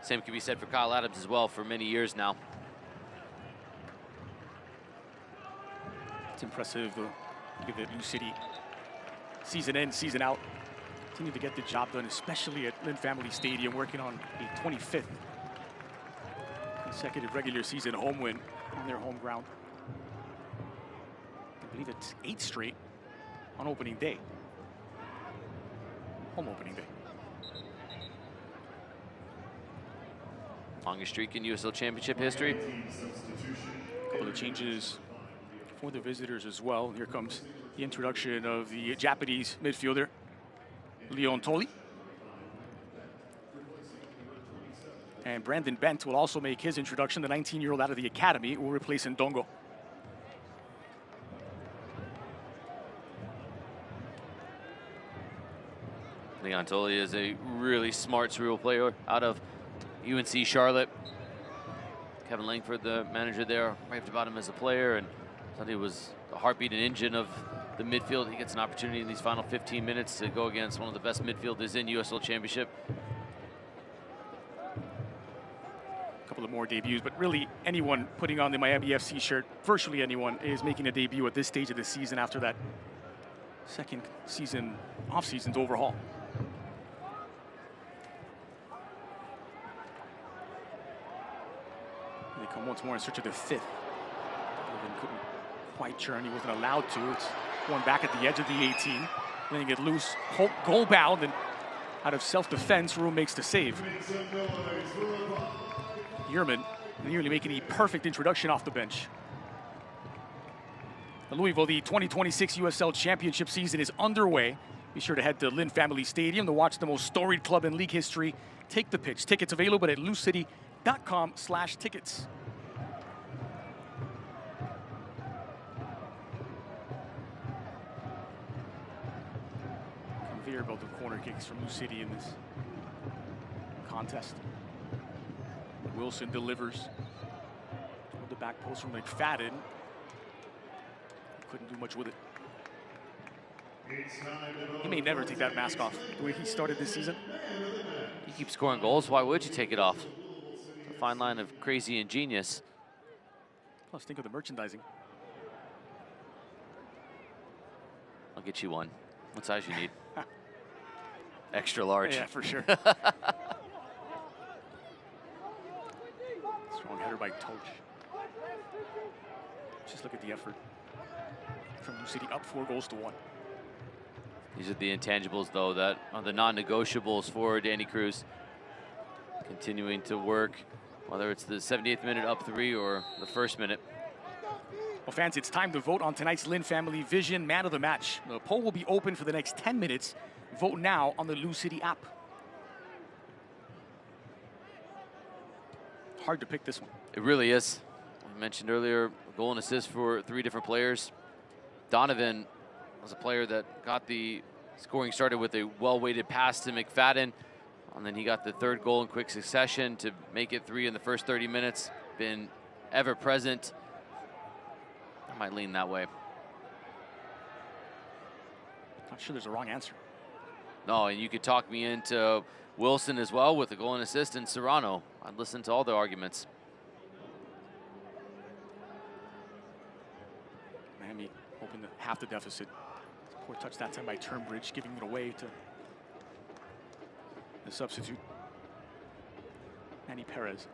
Same can be said for Kyle Adams as well for many years now. It's impressive, look at the Lou City season in, season out. Continue to get the job done, especially at Lynn Family Stadium, working on a 25th consecutive regular season home win on their home ground. I believe it's 8 straight on opening day. Home opening day. Longest streak in USL Championship history. A couple of changes for the visitors as well. Here comes the introduction of the Japanese midfielder, Leon Toli. And Brandon Bent will also make his introduction. The 19-year-old out of the academy will replace Ndongo. Leon Toli is a really smart cerebral player out of UNC Charlotte. Kevin Langford, the manager there, raved about him as a player and thought he was the heartbeat and engine of the midfield. He gets an opportunity in these final 15 minutes to go against one of the best midfielders in USL Championship. A couple of more debuts, but really anyone putting on the Miami FC shirt, virtually anyone, is making a debut at this stage of the season after that second season, off-season's overhaul. come once more in search of their fifth. Sullivan couldn't quite churn. He wasn't allowed to. It's one back at the edge of the 18. Letting it loose. Holt goal bound, and out of self-defense, Rue makes the save. Yerman nearly making a perfect introduction off the bench. Louisville, the 2026 USL Championship season is underway. Be sure to head to Lynn Family Stadium to watch the most storied club in league history take the pitch. Tickets available at loucity.com/tickets. Conveyor belt of corner kicks from Lou City in this contest. Wilson delivers. The back post from McFadden. Couldn't do much with it. He may never take that mask off the way he started this season. You keep scoring goals, why would you take it off? A fine line of crazy and genius. Plus, think of the merchandising. I'll get you one. What size you need? Extra large. Yeah, for sure. Strong header by Toch. Just look at the effort from Lou City, up 4-1. These are the intangibles, though, that are the non-negotiables for Danny Cruz. Continuing to work, whether it's the 78th minute up 3 or the first minute. Well, fans, it's time to vote on tonight's Lynn Family Vision Man of the Match. The poll will be open for the next 10 minutes. Vote now on the Lou City app. Hard to pick this one. It really is. I mentioned earlier, a goal and assist for 3 different players. Donovan was a player that got the scoring started with a well-weighted pass to McFadden. And then he got the 3rd goal in quick succession to make it 3 in the first 30 minutes. Been ever present. I might lean that way. Not sure there's a wrong answer. No, and you could talk me into Wilson as well with a goal and assist, and Serrano. I'd listen to all the arguments. Miami hoping to half the deficit. Poor touch that time by Turnbridge, giving it away to the substitute, Manny Perez.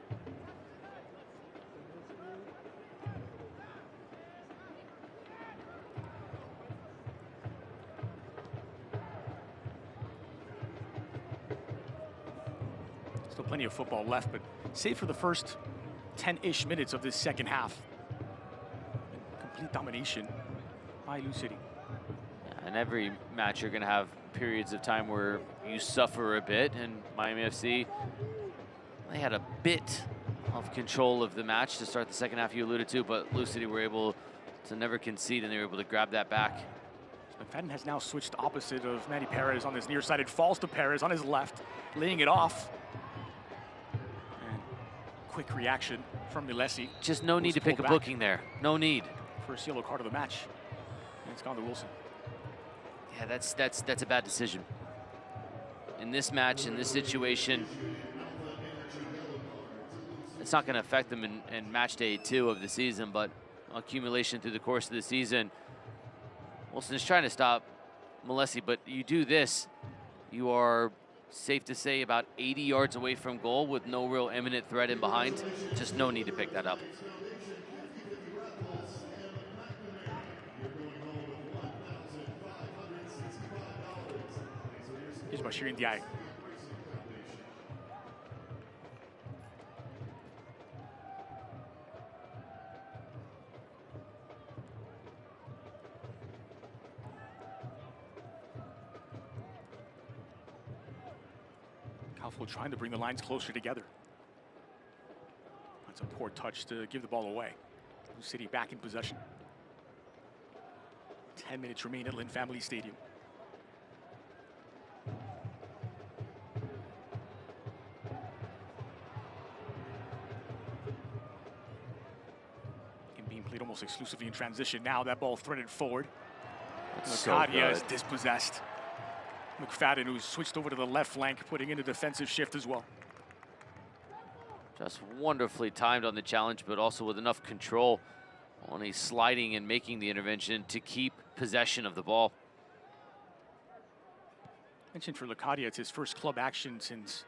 Still plenty of football left, but save for the first 10-ish minutes of this second half. Complete domination by Lou City. Yeah, in every match, you're going to have periods of time where you suffer a bit, and Miami FC, they had a bit of control of the match to start the second half you alluded to, but Lou City were able to never concede, and they were able to grab that back. McFadden has now switched opposite of Manny Perez on his near side. It falls to Perez on his left, laying it off. And quick reaction from Milesi. Just no need to pick a booking there. No need. First yellow card of the match. And it's gone to Wilson. Yeah, that's a bad decision. In this match, in this situation, it's not going to affect them in match day 2 of the season, but accumulation through the course of the season. Wilson is trying to stop Milesi, but you do this, you are safe to say about 80 yards away from goal with no real imminent threat in behind. Just no need to pick that up. Here's Bashir Ndiaye. Calfo trying to bring the lines closer together. That's a poor touch to give the ball away. Lou City back in possession. 10 minutes remain at Lynn Family Stadium. Being played almost exclusively in transition. Now that ball threaded forward. Locadia is dispossessed. McFadden, who's switched over to the left flank, putting in a defensive shift as well. Just wonderfully timed on the challenge, but also with enough control, only sliding and making the intervention to keep possession of the ball. Mentioned for Locadia, it's his first club action since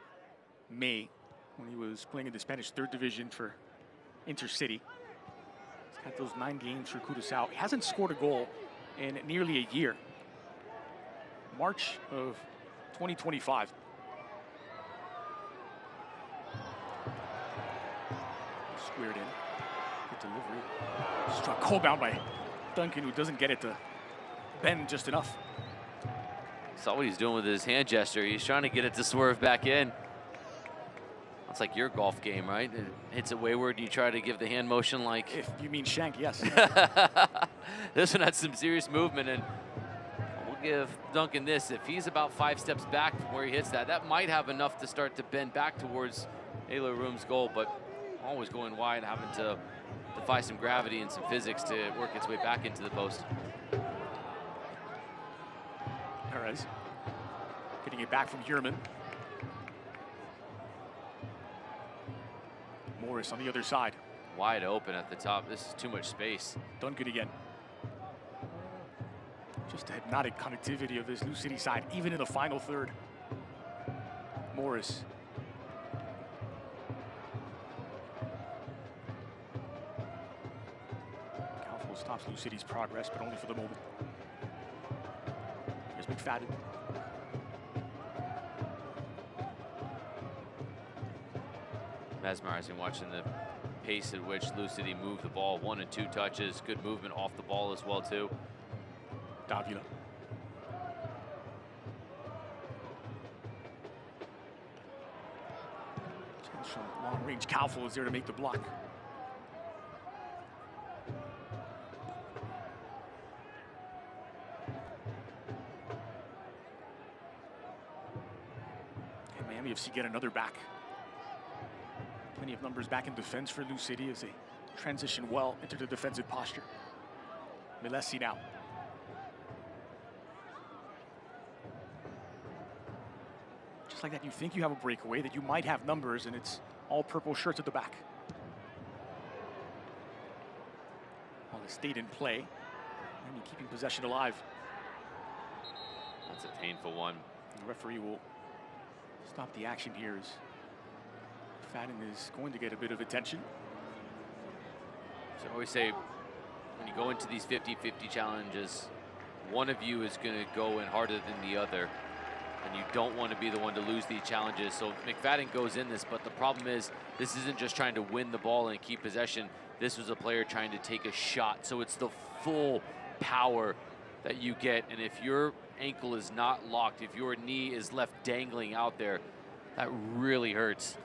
May, when he was playing in the Spanish 3rd division for Intercity. He's got those 9 games for Curaçao. He hasn't scored a goal in nearly a year. March of 2025. Squared in. Good delivery. Struck hole-bound by Duncan, who doesn't get it to bend just enough. Saw what he's doing with his hand gesture. He's trying to get it to swerve back in. It's like your golf game, right? It hits it wayward, you try to give the hand motion like... If you mean shank, yes. This one had some serious movement, and we'll give Duncan this. If he's about 5 steps back from where he hits that, that might have enough to start to bend back towards Ayla Room's goal, but always going wide, having to defy some gravity and some physics to work its way back into the post. Perez getting it back from Hierman. Morris on the other side. Wide open at the top. This is too much space. Duncan again. Just a hypnotic connectivity of this Lou City side, even in the final third. Morris. Calful stops Lou City's progress, but only for the moment. Here's McFadden. Mesmerizing watching the pace at which Lou City moved the ball. 1 and 2 touches. Good movement off the ball as well, too. Davila. Chance from long range. Calful is there to make the block. And Miami FC get another back. Plenty of numbers back in defense for Lou City as they transition well into the defensive posture. Milesi now. Just like that, you think you have a breakaway, that you might have numbers, and it's all purple shirts at the back. Well, they stayed in play, and you're keeping possession alive. That's a painful one. And the referee will stop the action here as McFadden is going to get a bit of attention. So I always say, when you go into these 50-50 challenges, one of you is going to go in harder than the other, and you don't want to be the one to lose these challenges. So McFadden goes in this, but the problem is this isn't just trying to win the ball and keep possession. This was a player trying to take a shot. So it's the full power that you get, and if your ankle is not locked, if your knee is left dangling out there, that really hurts.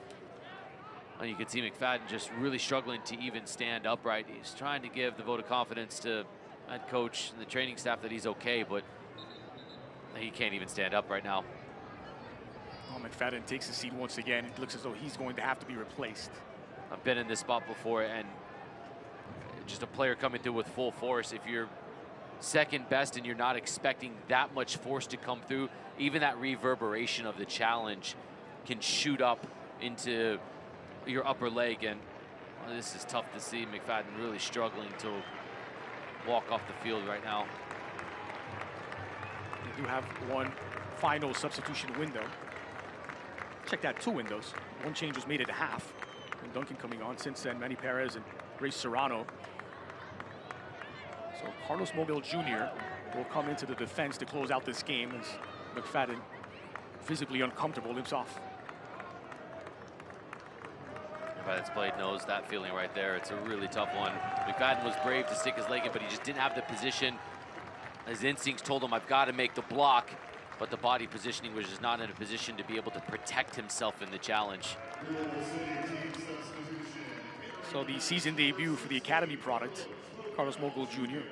And you can see McFadden just really struggling to even stand upright. He's trying to give the vote of confidence to head coach and the training staff that he's okay, but he can't even stand up right now. Oh, McFadden takes the seat once again. It looks as though he's going to have to be replaced. I've been in this spot before, and just a player coming through with full force. If you're second best and you're not expecting that much force to come through, even that reverberation of the challenge can shoot up into your upper leg, and well, this is tough to see. McFadden really struggling to walk off the field right now. They do have one final substitution window. Check that, 2 windows. One change was made at half, and Duncan coming on. Since then, Manny Perez and Grace Serrano. So Carlos Mobile Jr. will come into the defense to close out this game as McFadden, visibly uncomfortable, limps off. Everybody that's played knows that feeling right there. It's a really tough one. McFadden was brave to stick his leg in, but he just didn't have the position. His instincts told him, I've got to make the block, but the body positioning was just not in a position to be able to protect himself in the challenge. So the season debut for the academy product, Carlos Mogul Jr.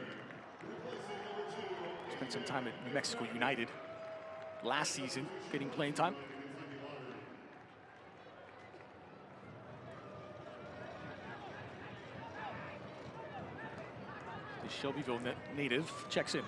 Spent some time at New Mexico United last season, getting playing time. The Shelbyville native checks in.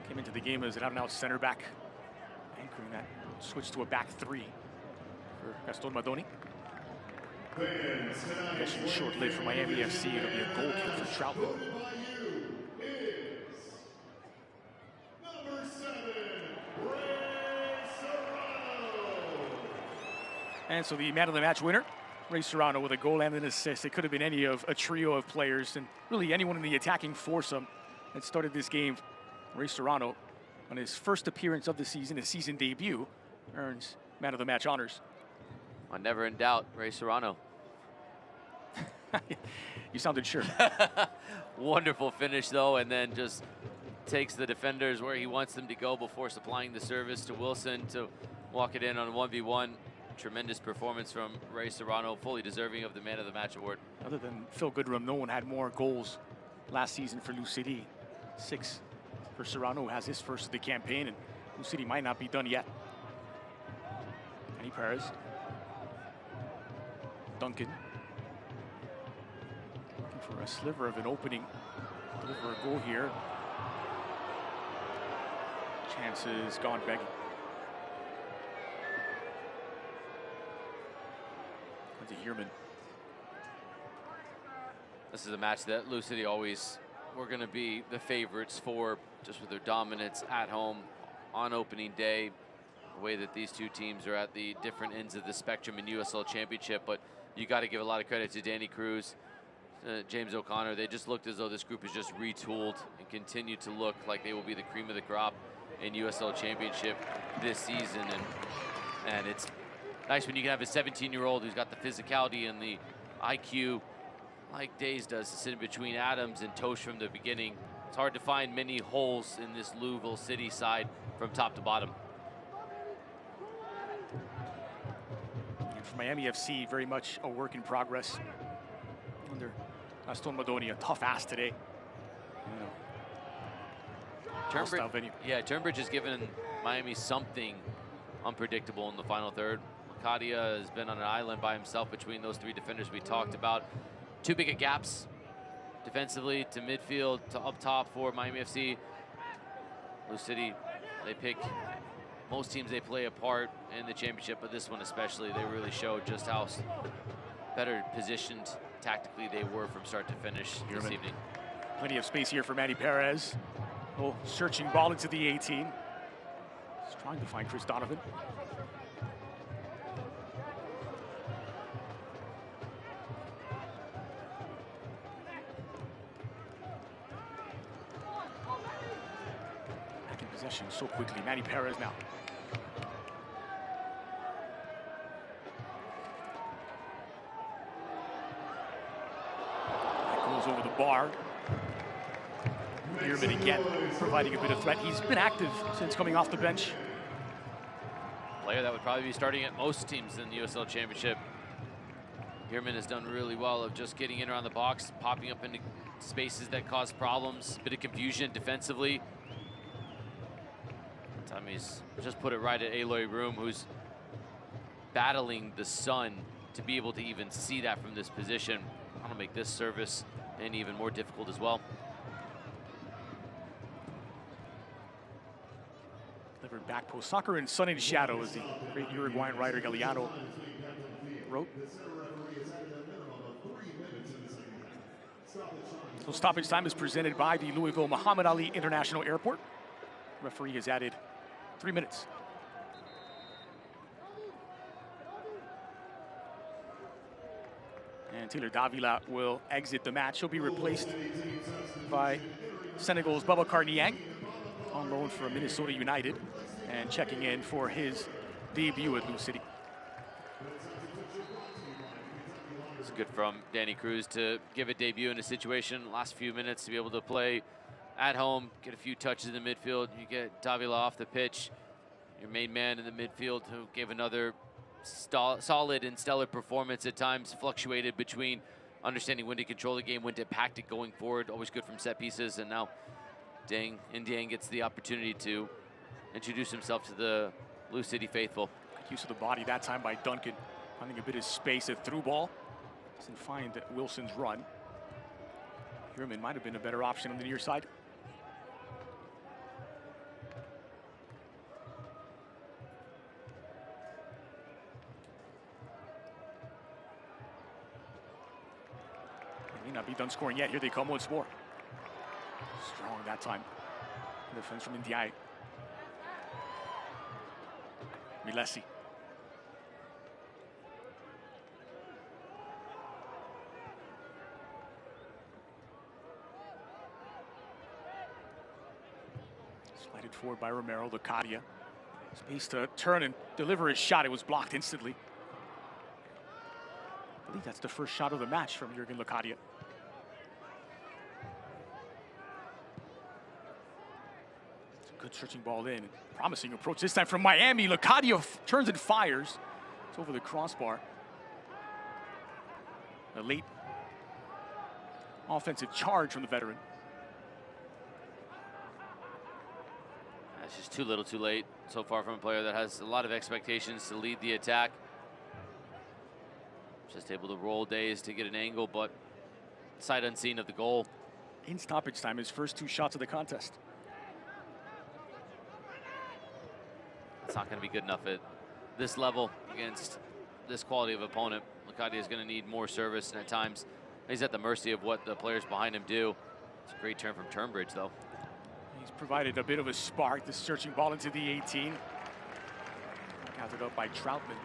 Came into the game as an out-and-out center back, anchoring that switch to a back 3 for Gaston Madoni. Possession short-lived for Miami FC. It'll be a goal kick for Troutman. And so the man of the match winner, Ray Serrano, with a goal and an assist. It could have been any of a trio of players, and really anyone in the attacking foursome that started this game. Ray Serrano, on his first appearance of the season, his season debut, earns man of the match honors. I'm never in doubt, Ray Serrano. You sounded sure. Wonderful finish, though, and then just takes the defenders where he wants them to go before supplying the service to Wilson to walk it in on a 1v1. Tremendous performance from Ray Serrano, fully deserving of the Man of the Match award. Other than Phil Goodrum, no one had more goals last season for Lou City. 6 for Serrano, who has his first of the campaign, and Lou City might not be done yet. Manny Perez. Duncan. Looking for a sliver of an opening. Deliver a goal here. Chances gone begging. To Heerman. This is a match that Lou City always were going to be the favorites for, just with their dominance at home on opening day. The way that these two teams are at the different ends of the spectrum in USL Championship, but you got to give a lot of credit to Danny Cruz, James O'Connor. They just looked as though this group is just retooled and continue to look like they will be the cream of the crop in USL Championship this season. And it's nice when you can have a 17-year-old who's got the physicality and the IQ like Days does to sit in between Adams and Tosh from the beginning. It's hard to find many holes in this Louisville City side from top to bottom. And for Miami FC, very much a work in progress. Under Aston Madoni, a tough ass today. Turnbridge has given Miami something unpredictable in the final third. Kadia has been on an island by himself between those 3 defenders we talked about. Too big of gaps defensively to midfield to up top for Miami FC. Lou City, they pick most teams they play apart in the championship, but this one especially, they really showed just how better positioned tactically they were from start to finish this evening. Plenty of space here for Manny Perez. Oh, searching ball into the 18. He's trying to find Chris Donovan. Back in possession so quickly. Manny Perez now. That goes over the bar. Heerman again, providing a bit of threat. He's been active since coming off the bench. Player that would probably be starting at most teams in the USL Championship. Heerman has done really well of just getting in around the box, popping up into spaces that cause problems, a bit of confusion defensively. That time he's just put it right at Aloy Room, who's battling the sun to be able to even see that from this position. That'll make this service and even more difficult as well. Delivered back post. Soccer in sun and shadow, as the great Uruguayan writer Galeano wrote. So stoppage time is presented by the Louisville Muhammad Ali International Airport. Referee has added 3 minutes. And Taylor Davila will exit the match. He'll be replaced by Senegal's Boubacar Niang, on loan from Minnesota United, and checking in for his debut at Lou City. It's good from Danny Cruz to give a debut in a situation, last few minutes to be able to play at home, get a few touches in the midfield. You get Davila off the pitch, your main man in the midfield, who gave another solid and stellar performance at times, fluctuated between understanding when to control the game, when to impact it going forward, always good from set pieces, and now Dieng gets the opportunity to introduce himself to the Lou City faithful. Good use of the body that time by Duncan, finding a bit of space, a through ball. Doesn't find Wilson's run. Heerman might have been a better option on the near side. done scoring yet. Here they come once more. Strong that time. Defense from Ndiaye. Milesi. Slided forward by Romero. Locadia. Space to turn and deliver his shot. It was blocked instantly. I believe that's the first shot of the match from Jurgen Locadia. It's a good searching ball in. Promising approach this time from Miami. Locadia turns and fires. It's over the crossbar. A late offensive charge from the veteran. It's just too little too late so far from a player that has a lot of expectations to lead the attack. Just able to roll days to get an angle, but sight unseen of the goal. In stoppage time, his first 2 shots of the contest. It's not going to be good enough at this level against this quality of opponent. Locadia is going to need more service, and at times he's at the mercy of what the players behind him do. It's a great turn from Turnbridge, though. He's provided a bit of a spark. The searching ball into the 18. Gathered up by Troutman.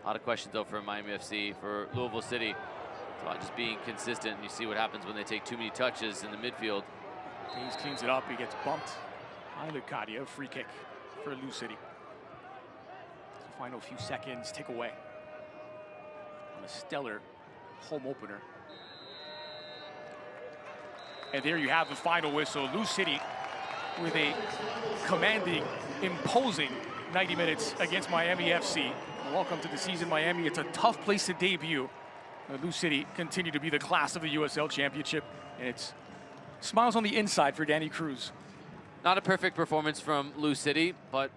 A lot of questions, though, for Miami FC. For Louisville City, it's about just being consistent. And you see what happens when they take too many touches in the midfield. Hayes cleans it up. He gets bumped by Locadia. Free kick for Lou City. The final few seconds tick away on a stellar home opener. And there you have the final whistle. Lou City with a commanding, imposing 90 minutes against Miami FC. Welcome to the season, Miami. It's a tough place to debut. Lou City continue to be the class of the USL Championship, and it's smiles on the inside for Danny Cruz. Not a perfect performance from Lou City, but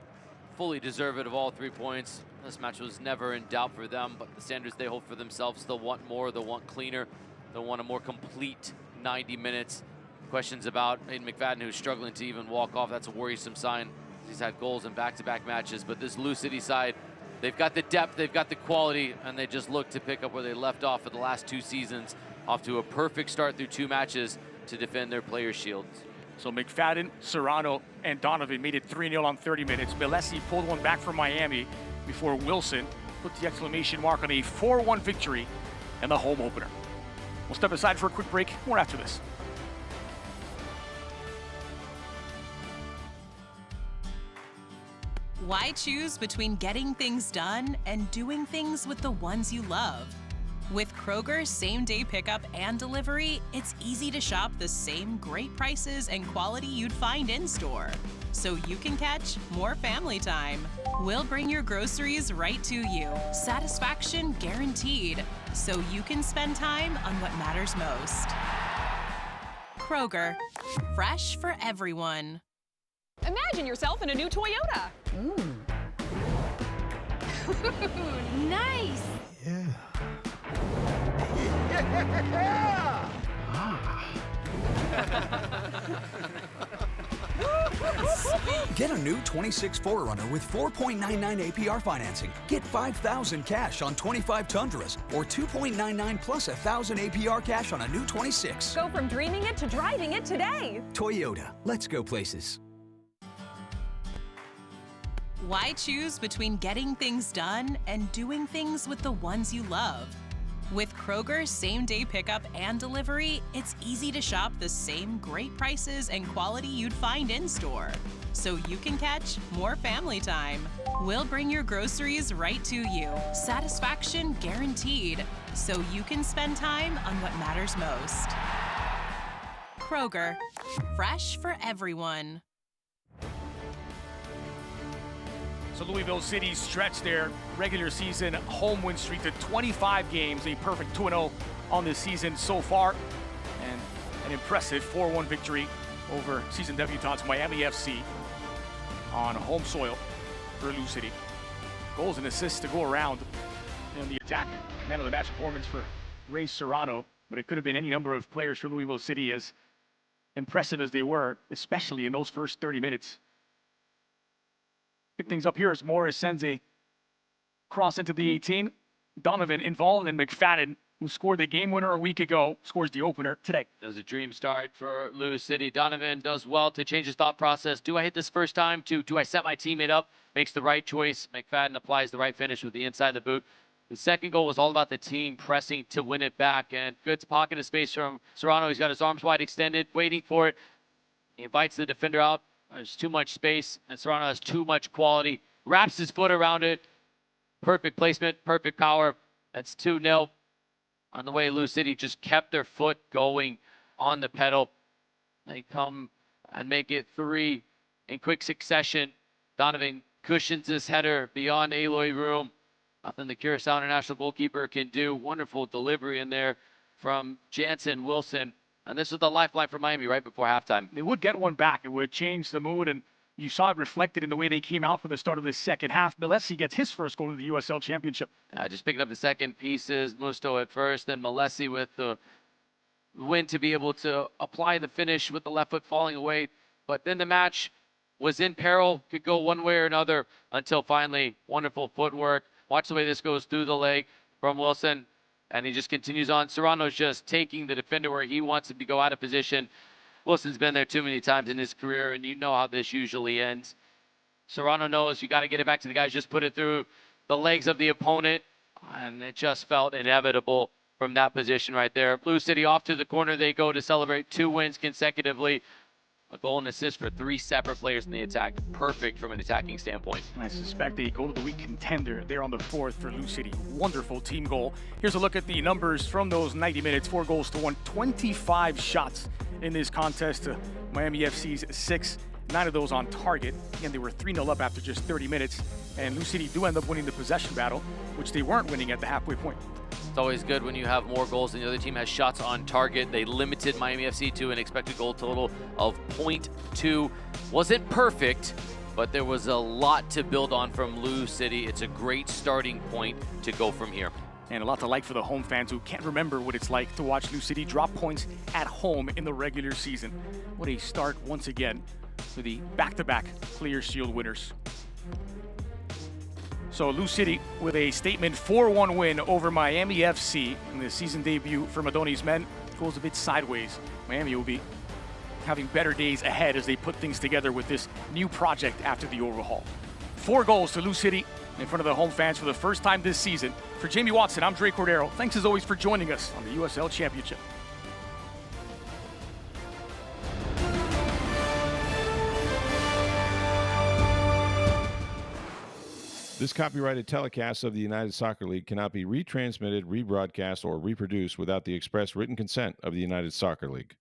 fully deserved of all 3 points. This match was never in doubt for them, but the standards they hold for themselves, they'll want more, they'll want cleaner, they'll want a more complete 90 minutes. Questions about Aiden McFadden, who's struggling to even walk off. That's a worrisome sign. He's had goals in back-to-back matches, but this Lou City side, they've got the depth, they've got the quality, and they just look to pick up where they left off for the last 2 seasons, off to a perfect start through 2 matches to defend their players' shields. So McFadden, Serrano, and Donovan made it 3-0 on 30 minutes. Milesi pulled one back from Miami before Wilson put the exclamation mark on a 4-1 victory in the home opener. We'll step aside for a quick break. More after this. Why choose between getting things done and doing things with the ones you love? With Kroger's same-day pickup and delivery, it's easy to shop the same great prices and quality you'd find in-store, so you can catch more family time. We'll bring your groceries right to you, satisfaction guaranteed, so you can spend time on what matters most. Kroger, fresh for everyone. Imagine yourself in a new Toyota. Nice! Yeah. Get a new 26 4Runner with 4.99 APR financing. Get $5,000 cash on 25 Tundras or 2.99 plus $1,000 APR cash on a new 26. Go from dreaming it to driving it today. Toyota, let's go places. Why choose between getting things done and doing things with the ones you love? With Kroger's same-day pickup and delivery, it's easy to shop the same great prices and quality you'd find in-store, so you can catch more family time. We'll bring your groceries right to you, satisfaction guaranteed, so you can spend time on what matters most. Kroger, fresh for everyone. So Louisville City stretched their regular season home win streak to 25 games, a perfect 2-0 on this season so far, and an impressive 4-1 victory over season debutants Miami FC on home soil for Lou City. Goals and assists to go around in the attack. Man of the match performance for Ray Serrano, but it could have been any number of players for Louisville City, as impressive as they were, especially in those first 30 minutes. Pick things up here as Morris sends a cross into the 18. Donovan involved in McFadden, who scored the game winner a week ago, scores the opener today. Does a dream start for Lou City. Donovan does well to change his thought process. Do I hit this first time? Do I set my teammate up? Makes the right choice. McFadden applies the right finish with the inside the boot. The second goal was all about the team pressing to win it back. And good pocket of space from Serrano. He's got his arms wide extended, waiting for it. He invites the defender out. There's too much space, and Serrano has too much quality. Wraps his foot around it. Perfect placement, perfect power. That's 2-0. On the way, Lou City just kept their foot going on the pedal. They come and make it 3 in quick succession. Donovan cushions his header beyond Aloy room. Nothing the Curacao International goalkeeper can do. Wonderful delivery in there from Jansen Wilson. And this was the lifeline for Miami right before halftime. They would get one back. It would change the mood, and you saw it reflected in the way they came out for the start of the second half. Malesi gets his first goal in the USL Championship. Just picking up the second pieces. Musto at first, then Malesi with the win to be able to apply the finish with the left foot falling away. But then the match was in peril, could go one way or another until finally wonderful footwork. Watch the way this goes through the leg from Wilson, and he just continues on. Serrano's just taking the defender where he wants him to go out of position. Wilson's been there too many times in his career, and you know how this usually ends. Serrano knows you got to get it back to the guys, just put it through the legs of the opponent, and it just felt inevitable from that position right there. Blue City off to the corner they go to celebrate 2 wins consecutively. A goal and assist for 3 separate players in the attack. Perfect from an attacking standpoint. I suspect a goal of the week contender there on the 4th for Lou City. Wonderful team goal. Here's a look at the numbers from those 90 minutes. 4 goals to 1, 25 shots in this contest to Miami FC's 6. 9 of those on target. Again, they were 3-0 up after just 30 minutes. And Lou City do end up winning the possession battle, which they weren't winning at the halfway point. It's always good when you have more goals than the other team has shots on target. They limited Miami FC to an expected goal total of 0.2. Wasn't perfect, but there was a lot to build on from Lou City. It's a great starting point to go from here. And a lot to like for the home fans who can't remember what it's like to watch Lou City drop points at home in the regular season. What a start once again for the back-to-back Clear Shield winners. So Lou City with a statement 4-1 win over Miami FC in the season debut for Madoni's men. Goes a bit sideways. Miami will be having better days ahead as they put things together with this new project after the overhaul. 4 goals to Lou City in front of the home fans for the first time this season. For Jamie Watson, I'm Dre Cordero. Thanks as always for joining us on the USL Championship. This copyrighted telecast of the United Soccer League cannot be retransmitted, rebroadcast, or reproduced without the express written consent of the United Soccer League.